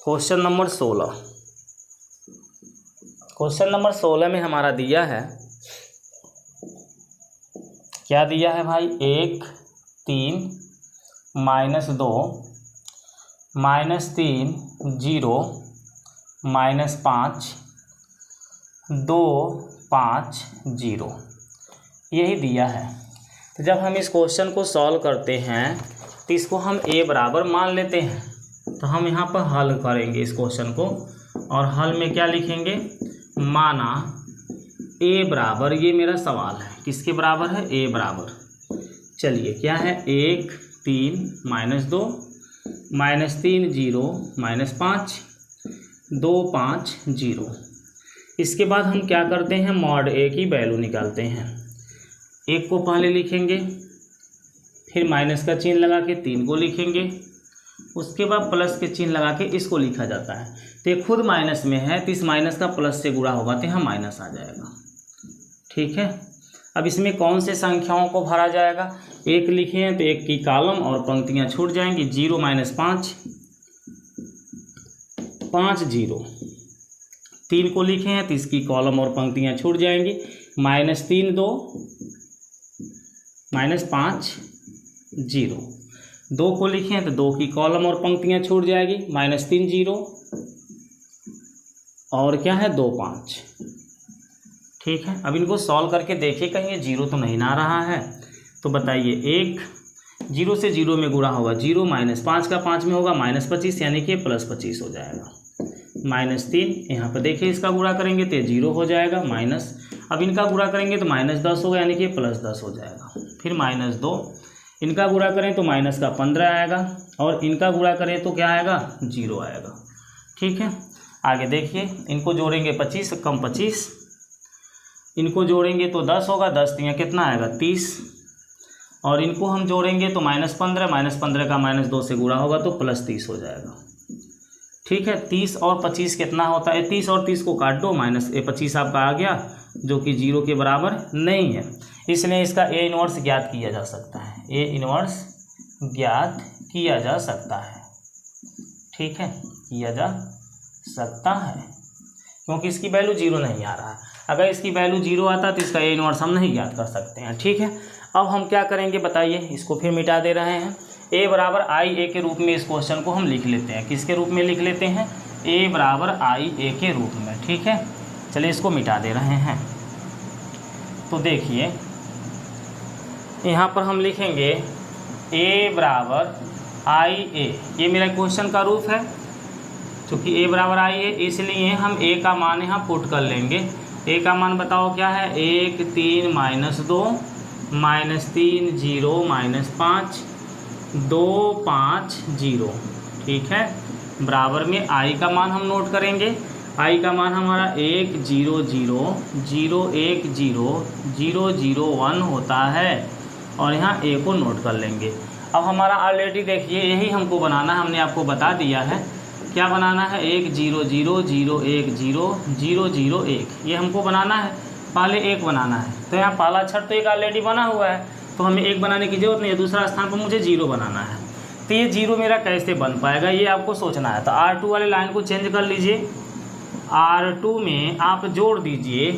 S1: क्वेश्चन नंबर 16। क्वेश्चन नंबर 16 में हमारा दिया है, क्या दिया है भाई, 1 3 -2 -3 0 -5 2 5 0, यही दिया है। तो जब हम इस क्वेश्चन को सॉल्व करते हैं तो इसको हम a बराबर मान लेते हैं। तो हम यहाँ पर हल करेंगे इस क्वेश्चन को, और हल में क्या लिखेंगे, माना a बराबर, ये मेरा सवाल है किसके बराबर है, a बराबर, चलिए क्या है, 1 3 -2 -3 0 -5 2 5 0, इसके बाद हम क्या करते हैं, मॉड ए की वैल्यू निकालते हैं। 1 को पहले लिखेंगे, फिर माइनस का चिन्ह लगा के 3 को लिखेंगे, उसके बाद प्लस के चिन्ह लगा के इसको लिखा जाता है। तो ये खुद माइनस में है तो इस माइनस का प्लस से गुणा होगा तो यहाँ माइनस आ जाएगा। ठीक है, अब इसमें कौन से संख्याओं को भरा जाएगा, 1 लिखे हैं तो 1 की कॉलम और पंक्तियाँ छूट जाएंगी। 0 - 5 5 0। 3 को लिखे हैं तो इसकी कॉलम और पंक्तियाँ छूट जाएंगी। -3 2 -5 0। 2 को लिखे हैं तो 2 की कॉलम और पंक्तियाँ छूट जाएगी। -3 0 और क्या है 2 5। ठीक है, अब इनको सॉल्व करके देखिए कहीं ये 0 तो नहीं ना रहा है। तो बताइए, 1 0 से 0 में गुणा होगा, 0 - 5 का 5 में होगा -25, यानी कि +25 हो जाएगा। -3 यहाँ पर देखिए इसका गुणा करेंगे तो 0 हो जाएगा, माइनस, अब इनका गुणा करेंगे तो -10 होगा, यानी कि +10 हो जाएगा। फिर -2, इनका गुणा करें तो माइनस का 15 आएगा, और इनका गुणा करें तो क्या आएगा, 0 आएगा। ठीक है, आगे देखिए, इनको जोड़ेंगे 25 कम 25, इनको जोड़ेंगे तो 10 होगा, 10 तियाँ कितना आएगा 30, और इनको हम जोड़ेंगे तो -15 -15 का -2 से गुणा होगा तो +30 हो जाएगा। ठीक है, 30 और 25 कितना होता है, 30 और 30 को काट दो, -25 आपका आ गया, जो कि 0 के बराबर नहीं है, इसलिए इसका ए इनवर्स ज्ञात किया जा सकता है। ए इनवर्स ज्ञात किया जा सकता है। ठीक है, किया जा सकता है, क्योंकि इसकी वैल्यू 0 नहीं आ रहा है। अगर इसकी वैल्यू 0 आता तो इसका ए इनवर्स हम नहीं ज्ञात कर सकते हैं। ठीक है, अब हम क्या करेंगे बताइए, इसको फिर मिटा दे रहे हैं। a बराबर आई ए के रूप में इस क्वेश्चन को हम लिख लेते हैं। किसके रूप में लिख लेते हैं, a बराबर आई ए के रूप में। ठीक है, चलिए इसको मिटा दे रहे हैं। तो देखिए यहाँ पर हम लिखेंगे a बराबर आई ए, ये मेरा क्वेश्चन का रूप है। चूँकि a बराबर आई है इसलिए हम a का मान यहाँ पुट कर लेंगे। a का मान बताओ क्या है, 1 3 -2 -3 0 -5 2 5 0। ठीक है, बराबर में i का मान हम नोट करेंगे। i का मान हमारा 1 0 0 0 1 0 0 0 1 होता है, और यहाँ a को नोट कर लेंगे। अब हमारा ऑलरेडी देखिए यही हमको बनाना है, हमने आपको बता दिया है क्या बनाना है, 1 0 0 0 1 0 0 0 1, ये हमको बनाना है। पहले 1 बनाना है, तो यहाँ पहला अक्षर तो 1 ऑलरेडी बना हुआ है, तो हमें 1 बनाने की जरूरत नहीं है। दूसरा स्थान पर मुझे 0 बनाना है, तो ये 0 मेरा कैसे बन पाएगा ये आपको सोचना है। तो R2 वाले लाइन को चेंज कर लीजिए। R2 में आप जोड़ दीजिए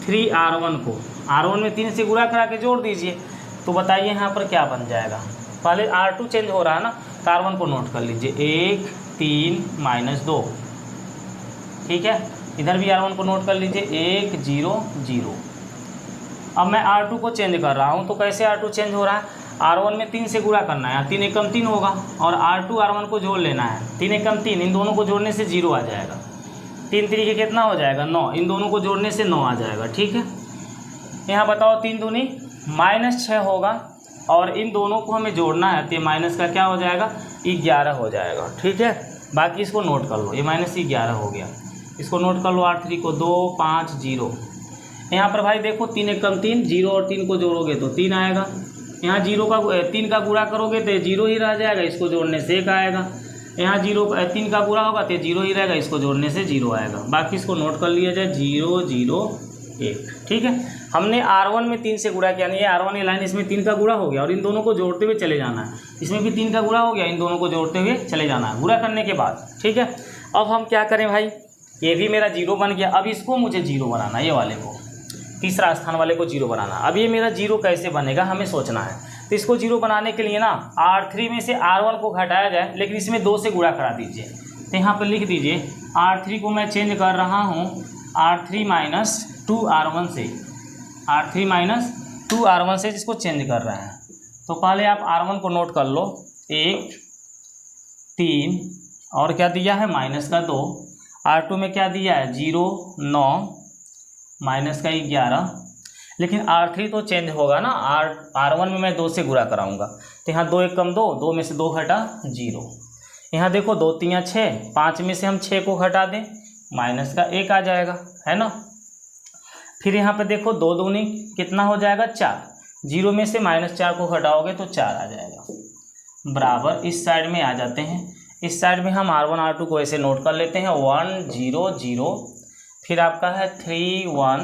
S1: 3R1 को, R1 में 3 से गुणा करा के जोड़ दीजिए। तो बताइए यहाँ पर क्या बन जाएगा। पहले R2 चेंज हो रहा है ना, तो R1 को नोट कर लीजिए, 1 3 -2। ठीक है, इधर भी R1 को नोट कर लीजिए, 1 0 0। अब मैं R2 को चेंज कर रहा हूँ, तो कैसे R2 चेंज हो रहा है, R1 में 3 से गुणा करना है, 3 एकम 3 होगा, और R2 R1 को जोड़ लेना है, 3 एकम 3, इन दोनों को जोड़ने से 0 आ जाएगा। 3 3 कितना हो जाएगा 9, इन दोनों को जोड़ने से 9 आ जाएगा। ठीक है, यहाँ बताओ 3 दूनी -6 होगा, और इन दोनों को हमें जोड़ना है, तो माइनस का क्या हो जाएगा 11 हो जाएगा। ठीक है, बाकी इसको नोट कर लो, ये -11 हो गया, इसको नोट कर लो। R3 को 2 5 0। यहाँ पर भाई देखो 3 एकम 3, 0 और 3 को जोड़ोगे तो 3 आएगा। यहाँ 3 का गुणा करोगे तो 0 ही रह जाएगा, इसको जोड़ने से 1 आएगा। यहाँ 3 का गुणा होगा तो 0 ही रहेगा, इसको जोड़ने से 0 आएगा। बाकी इसको नोट कर लिया जाए, 0 0 1। ठीक है, हमने R1 में 3 से गुणा किया, यानी ये R1 ये लाइन इसमें 3 का गुणा हो गया, और इन दोनों को जोड़ते हुए चले जाना है। इसमें भी 3 का गुणा हो गया, इन दोनों को जोड़ते हुए चले जाना है गुणा करने के बाद। ठीक है, अब हम क्या करें भाई, ये भी मेरा 0 बन गया। अब इसको मुझे 0 बनाना, ये वाले को, तीसरा स्थान वाले को 0 बनाना। अब ये मेरा 0 कैसे बनेगा हमें सोचना है। तो इसको 0 बनाने के लिए ना R3 में से R1 को घटाया जाए, लेकिन इसमें 2 से गुणा करा दीजिए। तो यहाँ पर लिख दीजिए R3 को मैं चेंज कर रहा हूँ R3 - 2R1 से, R3 - 2R1 से जिसको चेंज कर रहे हैं। तो पहले आप R1 को नोट कर लो, 1 3 और क्या दिया है -2। R2 में क्या दिया है 0 9 -11। लेकिन R3 तो चेंज होगा ना, R1 में मैं 2 से गुणा कराऊंगा, तो यहाँ 2 एकम 2, 2 में से 2 घटा 0। यहाँ देखो 2 3 6, 5 में से हम 6 को घटा दें, माइनस का 1 आ जाएगा, है ना। फिर यहाँ पे देखो 2 दूनी कितना हो जाएगा 4, 0 में से -4 को घटाओगे तो 4 आ जाएगा, बराबर इस साइड में आ जाते हैं। इस साइड में हम R1 R2 को ऐसे नोट कर लेते हैं 1 0 0, फिर आपका है 3 1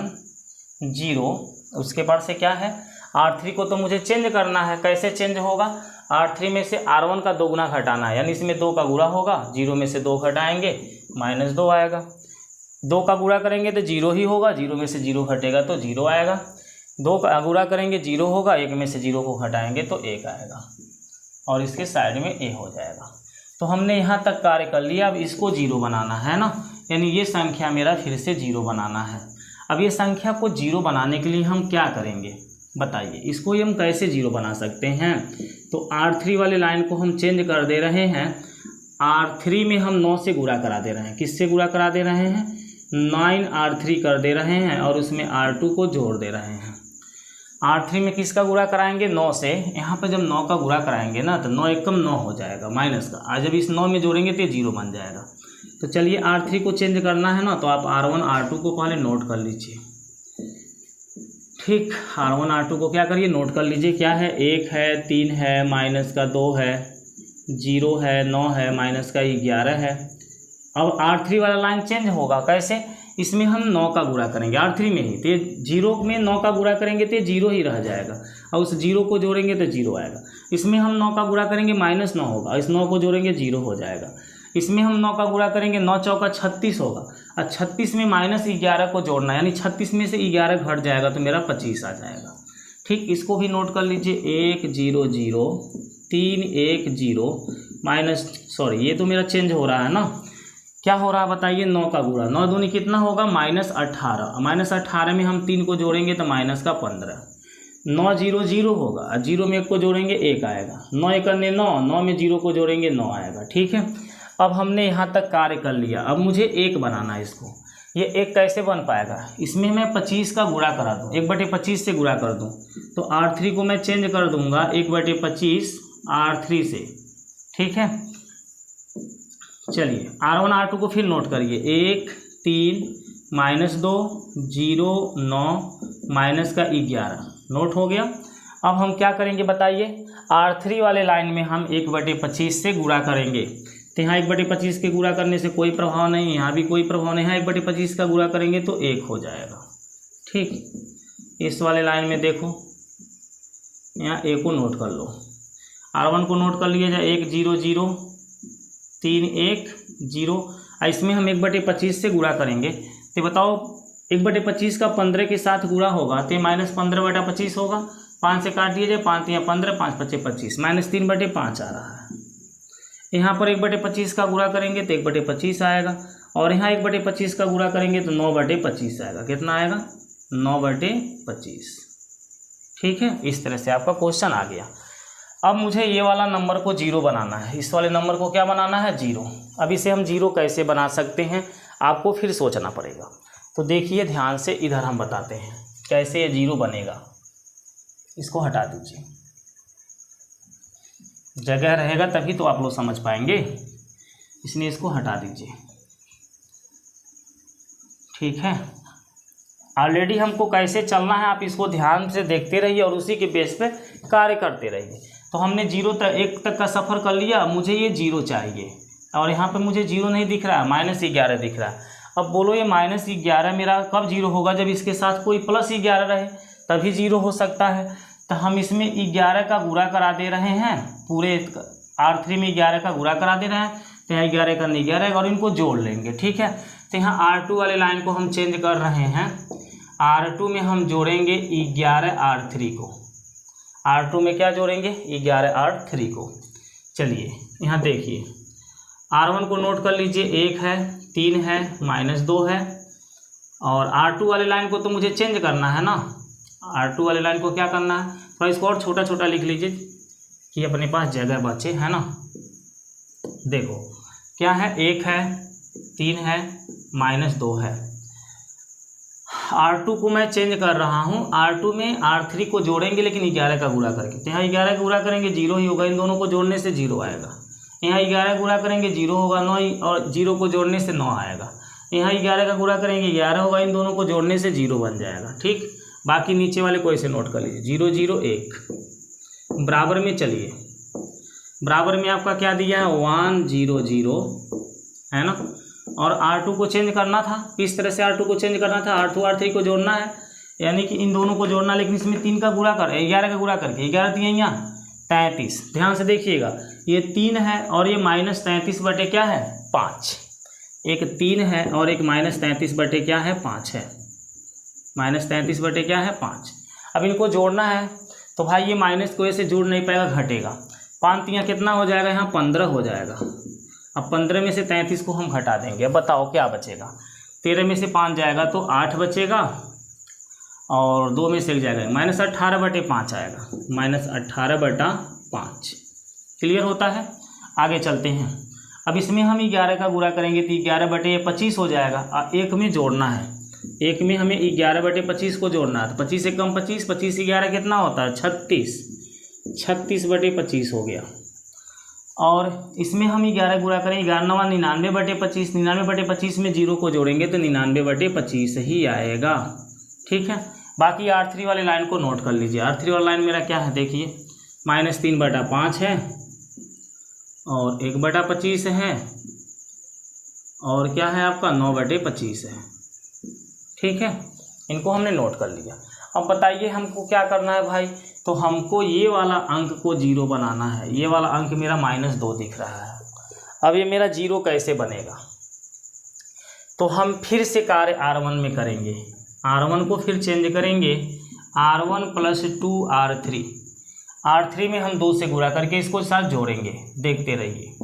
S1: 0, उसके बाद से क्या है R3 को तो मुझे चेंज करना है। कैसे चेंज होगा, R3 में से R1 का 2 गुना घटाना है, यानी इसमें 2 का गुणा होगा, 0 में से 2 घटाएंगे -2 आएगा, 2 का गुणा करेंगे तो 0 ही होगा, 0 में से 0 घटेगा तो 0 आएगा, 2 का गुणा करेंगे 0 होगा, 1 में से 0 को घटाएंगे तो 1 आएगा, और इसके साइड में A हो जाएगा। तो हमने यहाँ तक कार्य कर लिया। अब इसको 0 बनाना है ना, यानी ये संख्या मेरा फिर से 0 बनाना है। अब ये संख्या को 0 बनाने के लिए हम क्या करेंगे बताइए, इसको हम कैसे 0 बना सकते हैं। तो R3 वाले लाइन को हम चेंज कर दे रहे हैं, R3 में हम 9 से गुणा करा दे रहे हैं। किससे गुणा करा दे रहे हैं, 9 R3 कर दे रहे हैं, और उसमें R2 को जोड़ दे रहे हैं। R3 में किसका गुणा कराएंगे 9 से, यहाँ पे जब 9 का गुणा कराएंगे ना तो 9 एकम 9 हो जाएगा माइनस का, आज जब इस 9 में जोड़ेंगे तो 0 बन जाएगा। तो चलिए R3 को चेंज करना है ना, तो आप R1 R2 को पहले नोट कर लीजिए। ठीक, R1 R2 को क्या करिए नोट कर लीजिए। क्या है, 1 है, 3 है, माइनस का 2 है, 0 है, 9 है, माइनस का 11 है। अब R3 वाला लाइन चेंज होगा, कैसे, इसमें हम 9 का गुणा करेंगे R3 में ही, तो 0 में 9 का गुणा करेंगे तो 0 ही रह जाएगा, और उस 0 को जोड़ेंगे तो 0 आएगा। इसमें हम 9 का गुणा करेंगे -9 होगा, इस 9 को जोड़ेंगे 0 हो जाएगा। इसमें हम 9 का गुणा करेंगे 9 चौका 36 होगा, और 36 में -11 को जोड़ना, यानी 36 में से 11 घट जाएगा तो मेरा 25 आ जाएगा। ठीक, इसको भी नोट कर लीजिए, 1 0 0 3 1 0 माइनस, सॉरी ये तो मेरा चेंज हो रहा है ना, क्या हो रहा है बताइए, 9 का गुणा, 9 दूनी कितना होगा -18, -18 में हम 3 को जोड़ेंगे तो माइनस का 15, 9 0 0 होगा, 0 में 1 को जोड़ेंगे 1 आएगा, 9 1 9, 9 में 0 को जोड़ेंगे 9 आएगा। ठीक है, अब हमने यहाँ तक कार्य कर लिया। अब मुझे 1 बनाना है इसको। ये 1 कैसे बन पाएगा, इसमें मैं 25 का गुणा करा दूँ, 1/25 से गुणा कर दूँ, तो R3 को मैं चेंज कर दूँगा 1/25 R3 से। ठीक है, चलिए R1 R2 को फिर नोट करिए, 1 3 -2 0 9 माइनस का 11 नोट हो गया। अब हम क्या करेंगे बताइए, R3 वाले लाइन में हम 1/25 से गुणा करेंगे, तो यहाँ 1/25 के गुणा करने से कोई प्रभाव नहीं, यहाँ भी कोई प्रभाव नहीं है, 1/25 का गुणा करेंगे तो 1 हो जाएगा। ठीक, इस वाले लाइन में देखो, यहाँ 1 को नोट कर लो, R1 को नोट कर लिया जाए, 1 0 0 3 1 0, इसमें हम 1/25 से गुणा करेंगे, तो बताओ 1/25 का 15 के साथ गुणा होगा तो -15/25 होगा, 5 से काट दिया जाए, 5 या 15, 5 5 25, -3/5 आ रहा है। यहाँ पर 1/25 का गुणा करेंगे तो 1/25 आएगा, और यहाँ 1/25 का गुणा करेंगे तो 9/25 आएगा। कितना आएगा, 9/25। ठीक है, इस तरह से आपका क्वेश्चन आ गया। अब मुझे ये वाला नंबर को 0 बनाना है, इस वाले नंबर को क्या बनाना है 0। अब इसे हम 0 कैसे बना सकते हैं, आपको फिर सोचना पड़ेगा। तो देखिए ध्यान से, इधर हम बताते हैं कैसे ये 0 बनेगा। इसको हटा दीजिए, जगह रहेगा तभी तो आप लोग समझ पाएंगे, इसलिए इसको हटा दीजिए। ठीक है, ऑलरेडी हमको कैसे चलना है आप इसको ध्यान से देखते रहिए और उसी के बेस पे कार्य करते रहिए। तो हमने 0 तक 1 तक का सफ़र कर लिया, मुझे ये 0 चाहिए, और यहाँ पे मुझे 0 नहीं दिख रहा, -11 दिख रहा है। अब बोलो ये -11 मेरा कब 0 होगा, जब इसके साथ कोई +11 रहे तभी 0 हो सकता है। तो हम इसमें 11 का गुणा करा दे रहे हैं, पूरे R3 में 11 का गुणा करा दे रहे हैं, तो यहाँ 11 का 11 और इनको जोड़ लेंगे। ठीक है, तो यहाँ R2 वाले लाइन को हम चेंज कर रहे हैं, R2 में हम जोड़ेंगे 11 R3 को, R2 में क्या जोड़ेंगे 11 R3 को। चलिए यहाँ देखिए, R1 को नोट कर लीजिए, 1 है, 3 है, -2 है, और R2 वाले लाइन को तो मुझे चेंज करना है ना, R2 वाले लाइन को क्या करना है, थोड़ा इसको और छोटा छोटा लिख लीजिए कि अपने पास जगह बचे, है ना। देखो क्या है, 1 है, 3 है, -2 है। R2 को मैं चेंज कर रहा हूँ, R2 में R3 को जोड़ेंगे लेकिन 11 का गुणा करके, तो यहाँ 11 का गुणा करेंगे 0 ही होगा, इन दोनों को जोड़ने से 0 आएगा। यहाँ 11 गुणा करेंगे 0 होगा, 9 और 0 को जोड़ने से 9 आएगा। यहाँ 11 का गुणा करेंगे 11 होगा, इन दोनों को जोड़ने से 0 बन जाएगा। ठीक, बाकी नीचे वाले को ऐसे नोट कर लीजिए 0 0 1 बराबर में। चलिए बराबर में आपका क्या दिया है 1 0 0 है ना, और R2 को चेंज करना था। किस तरह से R2 को चेंज करना था, R2 R3 को जोड़ना है, यानी कि इन दोनों को जोड़ना, लेकिन इसमें 3 का गुणा कर 11 का गुणा करके 11 दिए यहाँ 33। ध्यान से देखिएगा ये 3 है और ये -33 बटे क्या है 5, एक 3 है और एक -33 बटे क्या है 5 है, -33 बटे क्या है 5। अब इनको जोड़ना है तो भाई ये माइनस को ऐसे जोड़ नहीं पाएगा, घटेगा। 5 3 कितना हो जाएगा यहाँ 15 हो जाएगा। अब 15 में से 33 को हम घटा देंगे। अब बताओ क्या बचेगा, 13 में से 5 जाएगा तो 8 बचेगा और 2 में से 1 जाएगा, -18 बटे 5 आएगा, -18 बटा 5। क्लियर होता है। आगे चलते हैं। अब इसमें हम 11 का गुणा करेंगे तो 11 बटे 25 हो जाएगा। एक में जोड़ना है, एक में हमें 11 बटे 25 को जोड़ना है। तो 25 से कम 25, 25 11 कितना होता है 36, 36 बटे 25 हो गया। और इसमें हम 11 गुणा करेंगे, 11 9 99 बटे 25, 99 बटे 25 में 0 को जोड़ेंगे तो 99 बटे 25 ही आएगा। ठीक है, बाकी R3 वाले लाइन को नोट कर लीजिए। R3 वाला लाइन मेरा क्या है देखिए, -3 बटा 5 है और 1 बटा 25 है और क्या है आपका 9 बटे 25 है। ठीक है, इनको हमने नोट कर लिया। अब बताइए हमको क्या करना है भाई, तो हमको ये वाला अंक को 0 बनाना है। ये वाला अंक मेरा -2 दिख रहा है। अब ये मेरा 0 कैसे बनेगा, तो हम फिर से कार्य R1 में करेंगे। R1 को फिर चेंज करेंगे, R1 + 2R3। R3 में हम 2 से गुणा करके इसको साथ जोड़ेंगे, देखते रहिए।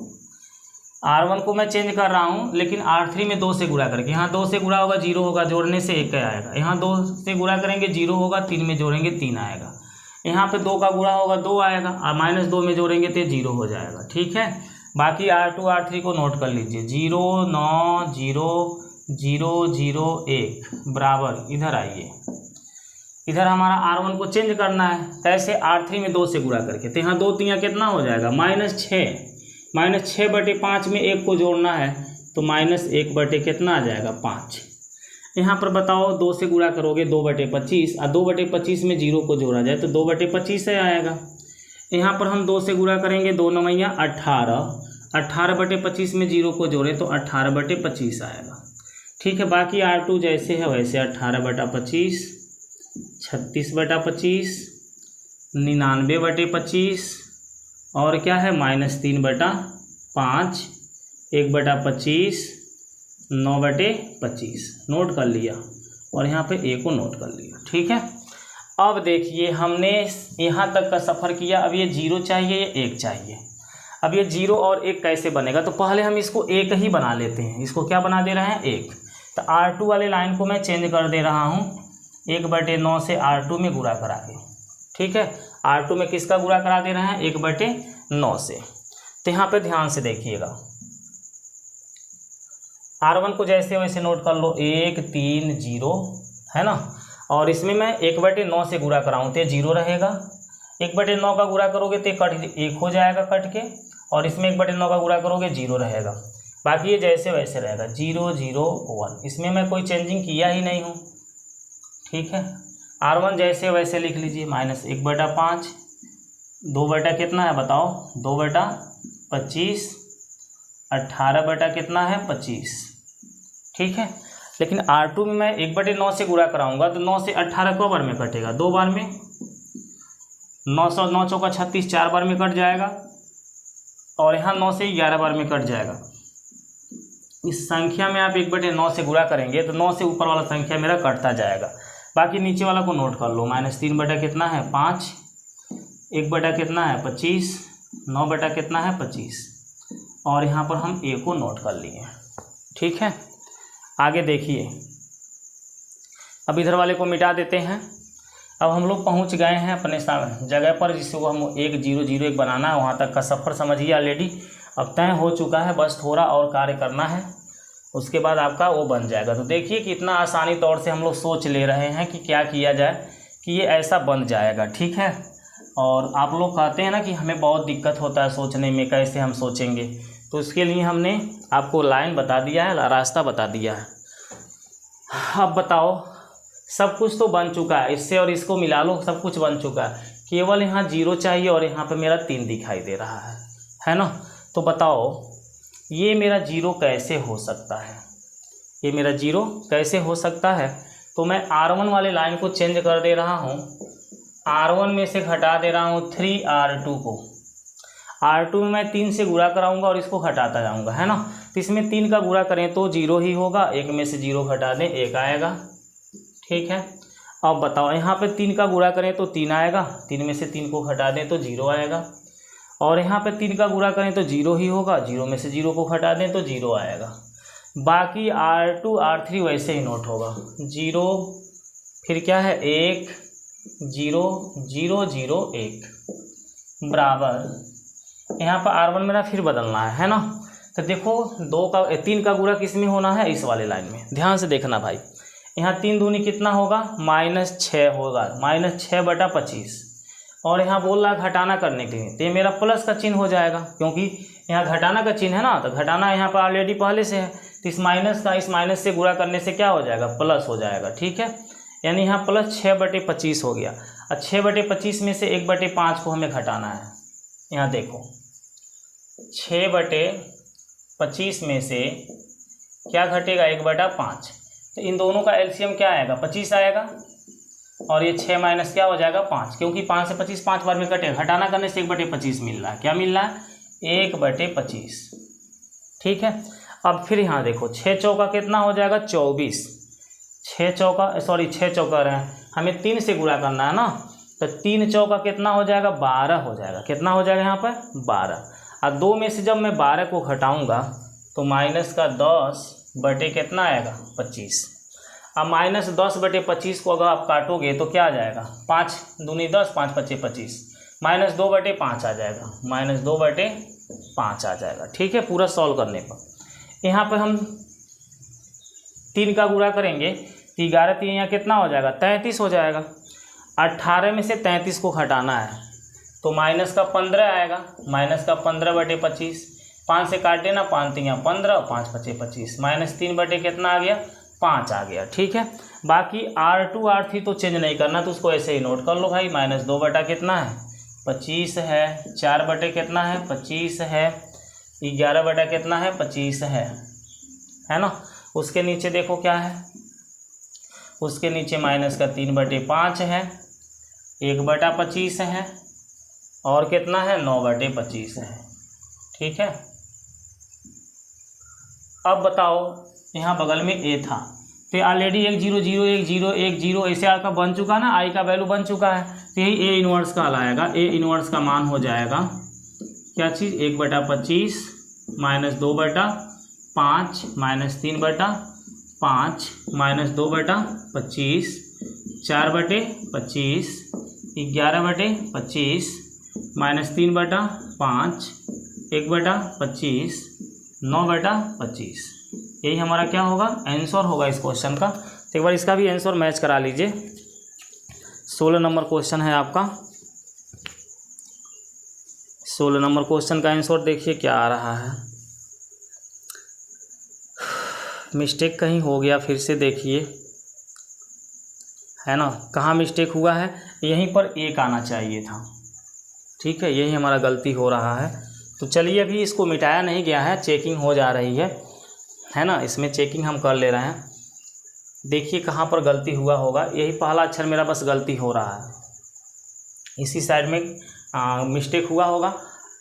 S1: R1 को मैं चेंज कर रहा हूँ, लेकिन R3 में 2 से गुणा करके, यहाँ 2 से गुणा होगा 0 होगा, जोड़ने से 1 आएगा। यहाँ 2 से गुणा करेंगे 0 होगा, 3 में जोड़ेंगे 3 आएगा। यहाँ पे 2 का गुणा होगा 2 आएगा और -2 में जोड़ेंगे तो 0 हो जाएगा। ठीक है, बाकी R2 R3 को नोट कर लीजिए। 0 9 0 0 0 1 बराबर, इधर आइए, इधर हमारा R1 को चेंज करना है। कैसे, R3 में 2 से गुणा करके, तो यहाँ 2 3 कितना हो जाएगा -6, -6 बटे 5 में 1 को जोड़ना है तो -1 बटे कितना आ जाएगा 5। यहाँ पर बताओ 2 से गुणा करोगे 2 बटे 25 और 2 बटे 25 में 0 को जोड़ा जाए तो 2 बटे 25 से आएगा। यहाँ पर हम 2 से गुणा करेंगे 2 9 18, 18 बटे 25 में 0 को जोड़े तो 18 बटे 25 आएगा। ठीक है, बाकी R2 जैसे है वैसे 18 बटा 25, 36 बटा 25, 99 बटे 25 और क्या है -3 बटा 5, 1 बटा 25, 9 बटे 25 नोट कर लिया और यहाँ पे A को नोट कर लिया। ठीक है, अब देखिए हमने यहाँ तक का सफ़र किया। अब ये 0 चाहिए, ये 1 चाहिए। अब ये 0 और 1 कैसे बनेगा, तो पहले हम इसको 1 ही बना लेते हैं। इसको क्या बना दे रहे हैं 1। तो R2 वाले लाइन को मैं चेंज कर दे रहा हूँ, 1/9 से R2 में गुणा करा के। ठीक है, R2 में किसका गुणा करा दे रहे हैं 1/9 से। तो यहाँ पे ध्यान से देखिएगा, R1 को जैसे वैसे नोट कर लो, 1 3 0 है ना, और इसमें मैं 1/9 से गुणा कराऊँ तो 0 रहेगा। 1/9 का गुणा करोगे तो कट 1 हो जाएगा कट के, और इसमें 1/9 का गुणा करोगे 0 रहेगा। बाकी ये जैसे वैसे रहेगा 0 0 1, इसमें मैं कोई चेंजिंग किया ही नहीं हूँ। ठीक है, R1 जैसे वैसे लिख लीजिए, -1/5, 2 बटा कितना है बताओ 2 बटा 25, 18 बटा कितना है 25। ठीक है, लेकिन R2 में मैं 1/9 से गुणा कराऊंगा तो 9 से 18 को बार में कटेगा, 2 बार में, 900 9 चौका 36 4 बार में कट जाएगा, और यहाँ 9 से 11 बार में कट जाएगा। इस संख्या में आप 1/9 से गुणा करेंगे तो 9 से ऊपर वाला संख्या मेरा कटता जाएगा। बाकी नीचे वाला को नोट कर लो, -3 बटा कितना है 5, 1 बटा कितना है 25, 9 बटा कितना है 25, और यहाँ पर हम A को नोट कर लिए। ठीक है, आगे देखिए, अब इधर वाले को मिटा देते हैं। अब हम लोग पहुँच गए हैं अपने जगह पर जिसको हम 1 0 0 1 बनाना है, वहाँ तक का सफ़र समझिए ऑलरेडी अब तय हो चुका है। बस थोड़ा और कार्य करना है, उसके बाद आपका वो बन जाएगा। तो देखिए कितना आसानी तौर से हम लोग सोच ले रहे हैं कि क्या किया जाए कि ये ऐसा बन जाएगा। ठीक है, और आप लोग कहते हैं ना कि हमें बहुत दिक्कत होता है सोचने में, कैसे हम सोचेंगे, तो उसके लिए हमने आपको लाइन बता दिया है, रास्ता बता दिया है। अब बताओ, सब कुछ तो बन चुका है, इससे और इसको मिला लो, सब कुछ बन चुका है, केवल यहाँ 0 चाहिए और यहाँ पे मेरा 3 दिखाई दे रहा है ना। तो बताओ ये मेरा 0 कैसे हो सकता है, ये मेरा 0 कैसे हो सकता है। तो मैं R1 वाले लाइन को चेंज कर दे रहा हूँ, R1 में से घटा दे रहा हूँ 3R2 को, R2 में मैं 3 से गुणा कराऊंगा और इसको घटाता जाऊंगा, है ना। तो इसमें 3 का गुणा करें तो 0 ही होगा, 1 में से 0 घटा दें 1 आएगा, ठीक है। अब बताओ यहाँ पे 3 का गुणा करें तो 3 आएगा, 3 में से 3 को घटा दें तो 0 आएगा, और यहाँ पे 3 का गुणा करें तो 0 ही होगा, 0 में से 0 को घटा दें तो 0 आएगा। बाकी R2 R3 वैसे ही नोट होगा, 0 फिर क्या है 1 0 0 0 1 बराबर यहाँ पर R1 मेरा फिर बदलना है ना। तो देखो 3 का गुणा किस में होना है, इस वाले लाइन में, ध्यान से देखना भाई। यहाँ 3 दूनी कितना होगा -6 होगा, -6/25, और यहाँ बोल रहा है घटाना करने के लिए, तो ये मेरा प्लस का चिन्ह हो जाएगा, क्योंकि यहाँ घटाना का चिन्ह है ना, तो घटाना यहाँ पर ऑलरेडी पहले से है, तो इस माइनस से गुणा करने से क्या हो जाएगा, प्लस हो जाएगा, ठीक है। यानी यहाँ प्लस 6/25 हो गया, और 6/25 में से 1/5 को हमें घटाना है। यहाँ देखो 6/25 में से क्या घटेगा, 1/5, तो इन दोनों का एलसीएम क्या आएगा, 25 आएगा, और ये 6 माइनस क्या हो जाएगा 5, क्योंकि 5 से 25 5 बार में कटेगा, घटाना करने से 1/25 मिल रहा है, क्या मिल रहा है 1/25, ठीक है। अब फिर यहाँ देखो 6 चौका कितना हो जाएगा 24, 6 चौका रहे हैं, हमें 3 से गुणा करना है ना, तो 3 चौका कितना हो जाएगा 12 हो जाएगा, कितना हो जाएगा यहाँ पर 12, और 2 में से जब मैं 12 को घटाऊँगा तो -10 बटे कितना आएगा 25, अब -10/25 को अगर आप काटोगे तो क्या आ जाएगा, 5 दूनी 10 5 5 25, -2/5 आ जाएगा, -2/5 आ जाएगा, ठीक है। पूरा सॉल्व करने पर यहाँ पर हम 3 का गुणा करेंगे तो 11 3 यहाँ कितना हो जाएगा 33 हो जाएगा, 18 में से 33 को घटाना है तो -15 आएगा, -15/25, 5 से काट देना, 5 3 15, 5 5 25, -3 बटे कितना आ गया 5 आ गया, ठीक है। बाकी R2 R3 तो चेंज नहीं करना, तो उसको ऐसे ही नोट कर लो भाई, -2 बटा कितना है 25 है, 4 बटे कितना है 25 है, 11 बटा कितना है 25 है ना। उसके नीचे देखो क्या है, उसके नीचे -3/5 है, 1/25 है, और कितना है 9/25 है, ठीक है। अब बताओ यहाँ बगल में A था, तो ऑलरेडी 1 0 0 1 0 1 0 ऐसे आपका बन चुका ना, I का वैल्यू बन चुका है, तो यही A इनवर्स का लाएगा। A इनवर्स का मान हो जाएगा क्या चीज़ 1/25 -2/5 -3/5 -2/25 4/25 11/25 -3/5 1/25 9/25, यही हमारा क्या होगा आंसर होगा इस क्वेश्चन का। तो एक बार इसका भी आंसर मैच करा लीजिए। 16 नंबर क्वेश्चन है आपका, 16 नंबर क्वेश्चन का आंसर देखिए क्या आ रहा है। मिस्टेक कहीं हो गया, फिर से देखिए, है ना, कहाँ मिस्टेक हुआ है, यहीं पर 1 आना चाहिए था, ठीक है, यही हमारा गलती हो रहा है। तो चलिए अभी इसको मिटाया नहीं गया है, चेकिंग हो जा रही है ना, इसमें चेकिंग हम कर ले रहे हैं। देखिए कहाँ पर गलती हुआ होगा, यही पहला अक्षर मेरा बस गलती हो रहा है, इसी साइड में मिस्टेक हुआ होगा।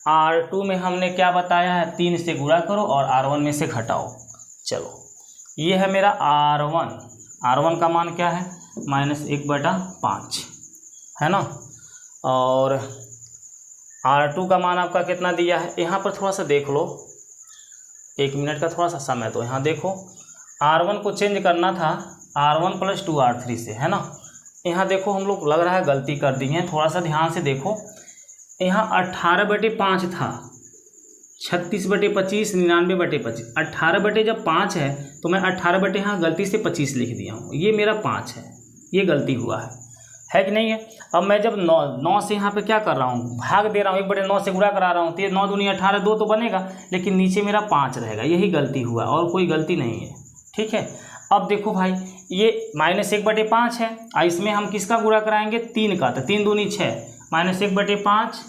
S1: R2 में हमने क्या बताया है 3 से गुणा करो और R1 में से घटाओ। चलो ये है मेरा R1 का मान क्या है -1/5 है ना, और R2 का मान आपका कितना दिया है, यहाँ पर थोड़ा सा देख लो, 1 मिनट का थोड़ा सा समय, तो यहाँ देखो R1 को चेंज करना था R1 + 2R3 से, है ना। यहाँ देखो हम लोग लग रहा है गलती कर दी है, थोड़ा सा ध्यान से देखो, यहाँ 18/5 था, 36/25 99/25, 18/5 है, तो मैं 18 यहाँ गलती से 25 लिख दिया हूँ, ये मेरा 5 है, ये गलती हुआ है कि नहीं है। अब मैं जब 9 से यहाँ पे क्या कर रहा हूँ, भाग दे रहा हूँ, 1/9 से गुणा करा रहा हूँ, तो ये 9 दूनी 18 2 तो बनेगा, लेकिन नीचे मेरा 5 रहेगा, यही गलती हुआ और कोई गलती नहीं है, ठीक है। अब देखो भाई ये -1/5 है, इसमें हम किसका गुणा कराएंगे 3 का, तो 3 दूनी 6, -1/5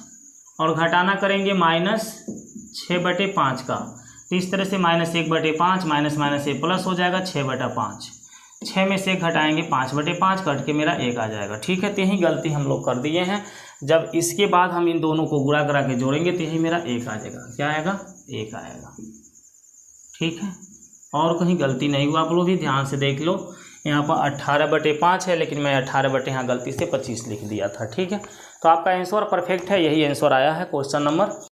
S1: और घटाना करेंगे -6/5 का, तो इस तरह से -1/5 माइनस माइनस ये प्लस हो जाएगा 6/5, 6 में से घटाएंगे 5/5, कट के मेरा 1 आ जाएगा। ठीक है, तो यही गलती हम लोग कर दिए हैं। जब इसके बाद हम इन दोनों को गुणा करा के जोड़ेंगे तो यही मेरा 1 आ जाएगा। क्या आएगा? 1 आएगा। ठीक है, और कहीं गलती नहीं हुआ, आप लोग भी ध्यान से देख लो। यहाँ पर 18/5 है, लेकिन मैं 18 यहाँ गलती से 25 लिख दिया था। ठीक है, तो आपका आंसर परफेक्ट है, यही आंसर आया है क्वेश्चन नंबर